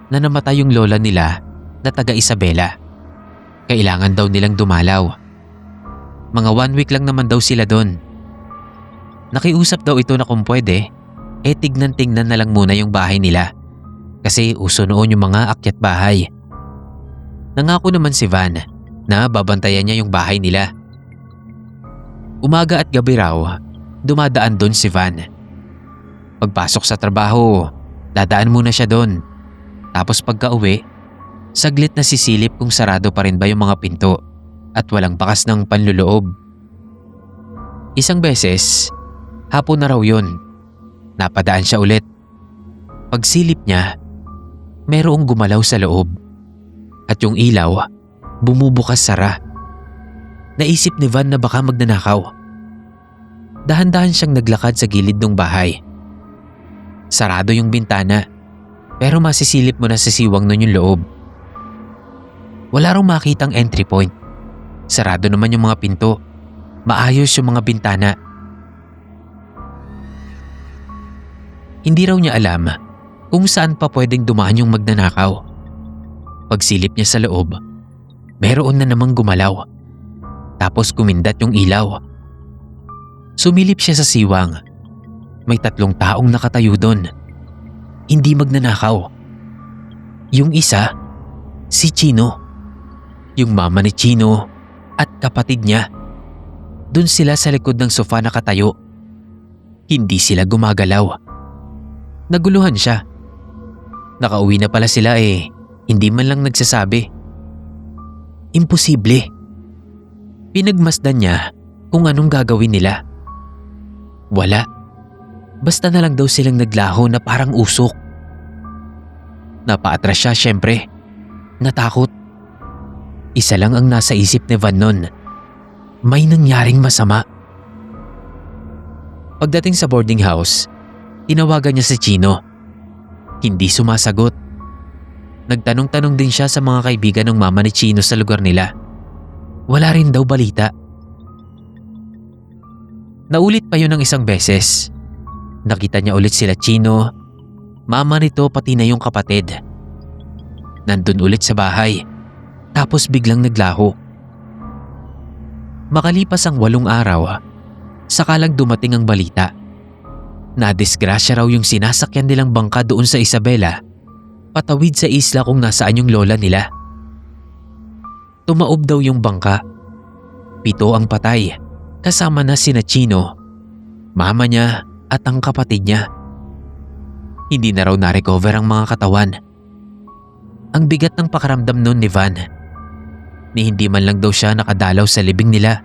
na namatay yung lola nila na taga Isabela. Kailangan daw nilang dumalaw. Mga 1 week lang naman daw sila doon. Nakiusap daw ito na kung pwede, tignan-tingnan na lang muna yung bahay nila. Kasi uso noon yung mga akyat bahay. Nangako naman si Van na babantayan niya yung bahay nila. Umaga at gabi raw, dumadaan doon si Van. Pagpasok sa trabaho, dadaan muna siya doon. Tapos pagka-uwi, saglit na sisilip kung sarado pa rin ba yung mga pinto at walang bakas ng panluloob. Isang beses, hapon na raw yun. Napadaan siya ulit. Pagsilip niya, mayroong gumalaw sa loob. At yung ilaw, bumubukas sara. Naisip ni Van na baka magnanakaw. Dahan-dahan siyang naglakad sa gilid ng bahay. Sarado yung bintana, pero masisilip mo na sa siwang nun yung loob. Wala raw makitang entry point. Sarado naman yung mga pinto. Maayos yung mga bintana. Hindi raw niya alam kung saan pa pwedeng dumaan yung magnanakaw. Pagsilip niya sa loob, meron na namang gumalaw. Tapos kumindat yung ilaw. Sumilip siya sa siwang. May 3 taong nakatayo doon. Hindi magnanakaw. Yung isa, si Chino. Yung mama ni Chino at kapatid niya. Doon sila sa likod ng sofa nakatayo. Hindi sila gumagalaw. Naguluhan siya. Nakauwi na pala sila hindi man lang nagsasabi. Imposible. Pinagmasdan niya kung anong gagawin nila. Wala. Basta na lang daw silang naglaho na parang usok. Napaatras siya syempre. Natakot. Isa lang ang nasa isip ni Van nun. May nangyaring masama. Pagdating sa boarding house, tinawagan niya si Chino. Hindi sumasagot. Nagtanong-tanong din siya sa mga kaibigan ng mama ni Chino sa lugar nila. Wala rin daw balita. Naulit pa yun ng 1 beses. Nakita niya ulit sila Chino, mama nito pati na yung kapatid. Nandun ulit sa bahay. Tapos biglang naglaho. Makalipas ang 8 araw, saka lang dumating ang balita. Nadisgrasya raw yung sinasakyan nilang bangka doon sa Isabela, patawid sa isla kung nasaan yung lola nila. Tumaob daw yung bangka. 7 ang patay, kasama na sina Chino, mama niya at ang kapatid niya. Hindi na raw na-recover ang mga katawan. Ang bigat ng pakaramdam noon ni Van, ni hindi man lang daw siya nakadalaw sa libing nila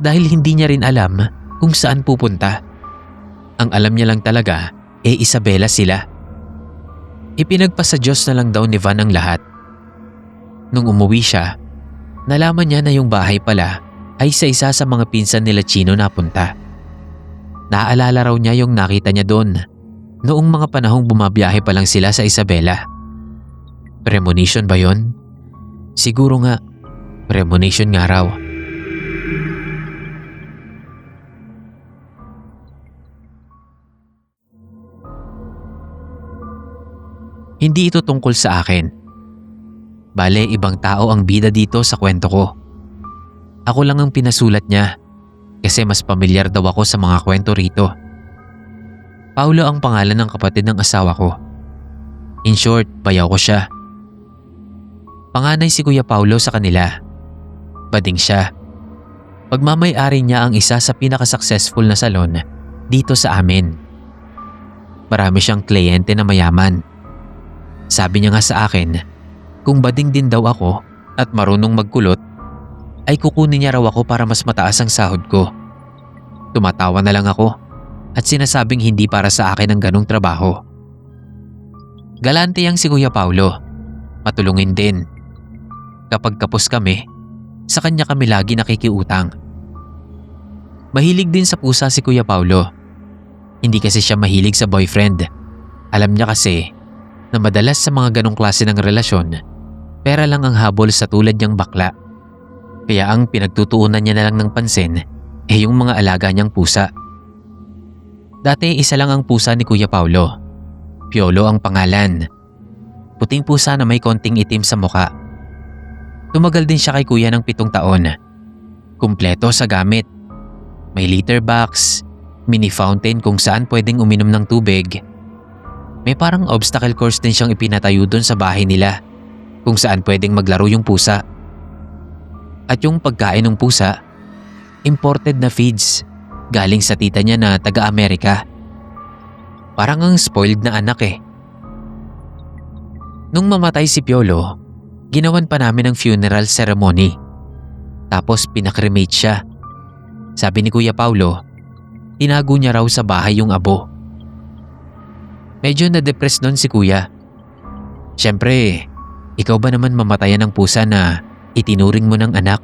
dahil hindi niya rin alam kung saan pupunta. Ang alam niya lang talaga Isabela sila. Ipinagpasa Diyos na lang daw ni Van ang lahat. Nung umuwi siya, nalaman niya na yung bahay pala ay sa isa sa mga pinsan nila Chino napunta. Naalala raw niya yung nakita niya doon noong mga panahong bumabiyahe pa lang sila sa Isabela. Premonition ba yon? Siguro nga, premonition nga raw. Hindi ito tungkol sa akin. Bale, ibang tao ang bida dito sa kwento ko. Ako lang ang pinasulat niya kasi mas pamilyar daw ako sa mga kwento rito. Paulo ang pangalan ng kapatid ng asawa ko. In short, bayaw ko siya. Panganay si Kuya Paulo sa kanila. Bading siya. Pagmamay-ari niya ang isa sa pinaka-successful na salon dito sa amin. Marami siyang kliyente na mayaman. Sabi niya nga sa akin, kung bading din daw ako at marunong magkulot, ay kukunin niya raw ako para mas mataas ang sahod ko. Tumatawa na lang ako at sinasabing hindi para sa akin ang ganong trabaho. Galante yang si Kuya Paulo. Matulungin din. Kapag kapos kami, sa kanya kami lagi nakikiutang. Mahilig din sa pusa si Kuya Paulo. Hindi kasi siya mahilig sa boyfriend. Alam niya kasi na madalas sa mga ganong klase ng relasyon, pera lang ang habol sa tulad niyang bakla. Kaya ang pinagtutuunan niya na lang ng pansin yung mga alaga niyang pusa. Dati isa lang ang pusa ni Kuya Paulo. Piolo ang pangalan. Puting pusa na may konting itim sa muka. Tumagal din siya kay Kuya ng 7 taon. Kumpleto sa gamit. May litter box, mini fountain kung saan pwedeng uminom ng tubig. May parang obstacle course din siyang ipinatayo doon sa bahay nila kung saan pwedeng maglaro yung pusa. At yung pagkain ng pusa, imported na feeds galing sa tita niya na taga-Amerika. Parang ang spoiled na anak eh. Nung mamatay si Piolo, ginawan pa namin ang funeral ceremony. Tapos pinakremate siya. Sabi ni Kuya Paulo, tinago niya raw sa bahay yung abo. Medyo na-depress nun si Kuya. Siyempre, ikaw ba naman mamatayan ng pusa na itinuring mo ng anak?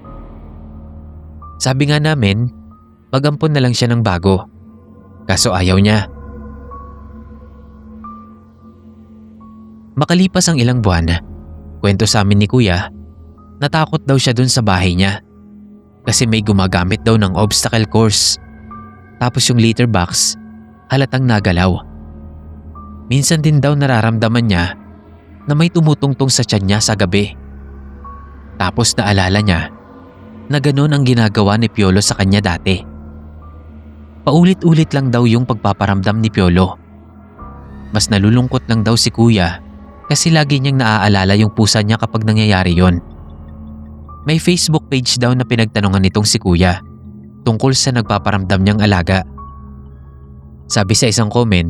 Sabi nga namin, magampon na lang siya ng bago. Kaso ayaw niya. Makalipas ang ilang buwan, kwento sa amin ni Kuya, natakot daw siya dun sa bahay niya. Kasi may gumagamit daw ng obstacle course. Tapos yung litter box, halatang nagalaw. Minsan din daw nararamdaman niya na may tumutungtong sa tiyan niya sa gabi. Tapos naalala niya na ganoon ang ginagawa ni Piolo sa kanya dati. Paulit-ulit lang daw yung pagpaparamdam ni Piolo. Mas nalulungkot lang daw si Kuya kasi lagi niyang naaalala yung pusa niya kapag nangyayari yon. May Facebook page daw na pinagtanungan nitong si Kuya tungkol sa nagpaparamdam niyang alaga. Sabi sa isang comment,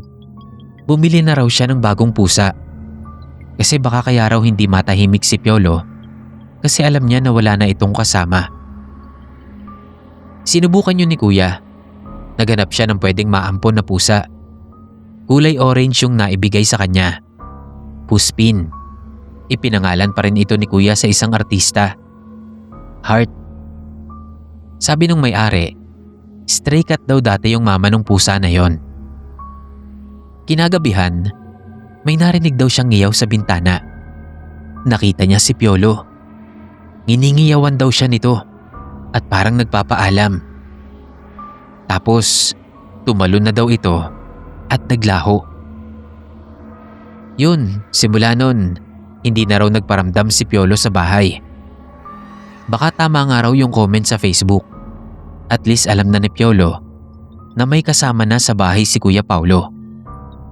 bumili na raw siya ng bagong pusa kasi baka kaya raw hindi matahimik si Piolo kasi alam niya na wala na itong kasama. Sinubukan yun ni Kuya. Naganap siya ng pwedeng maampon na pusa. Kulay orange yung naibigay sa kanya. Puspin. Ipinangalan pa rin ito ni Kuya sa isang artista. Heart. Sabi nung may-ari, stray cat daw dati yung mama ng pusa na yon. Kinagabihan, may narinig daw siyang ngiyaw sa bintana. Nakita niya si Piolo. Nginingiyawan daw siya nito at parang nagpapaalam. Tapos, tumalon na daw ito at naglaho. Yun, simula nun, hindi na raw nagparamdam si Piolo sa bahay. Baka tama nga raw yung comment sa Facebook. At least alam na ni Piolo na may kasama na sa bahay si Kuya Paulo.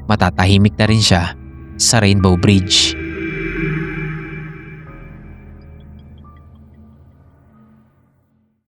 Matatahimik na rin siya sa Rainbow Bridge.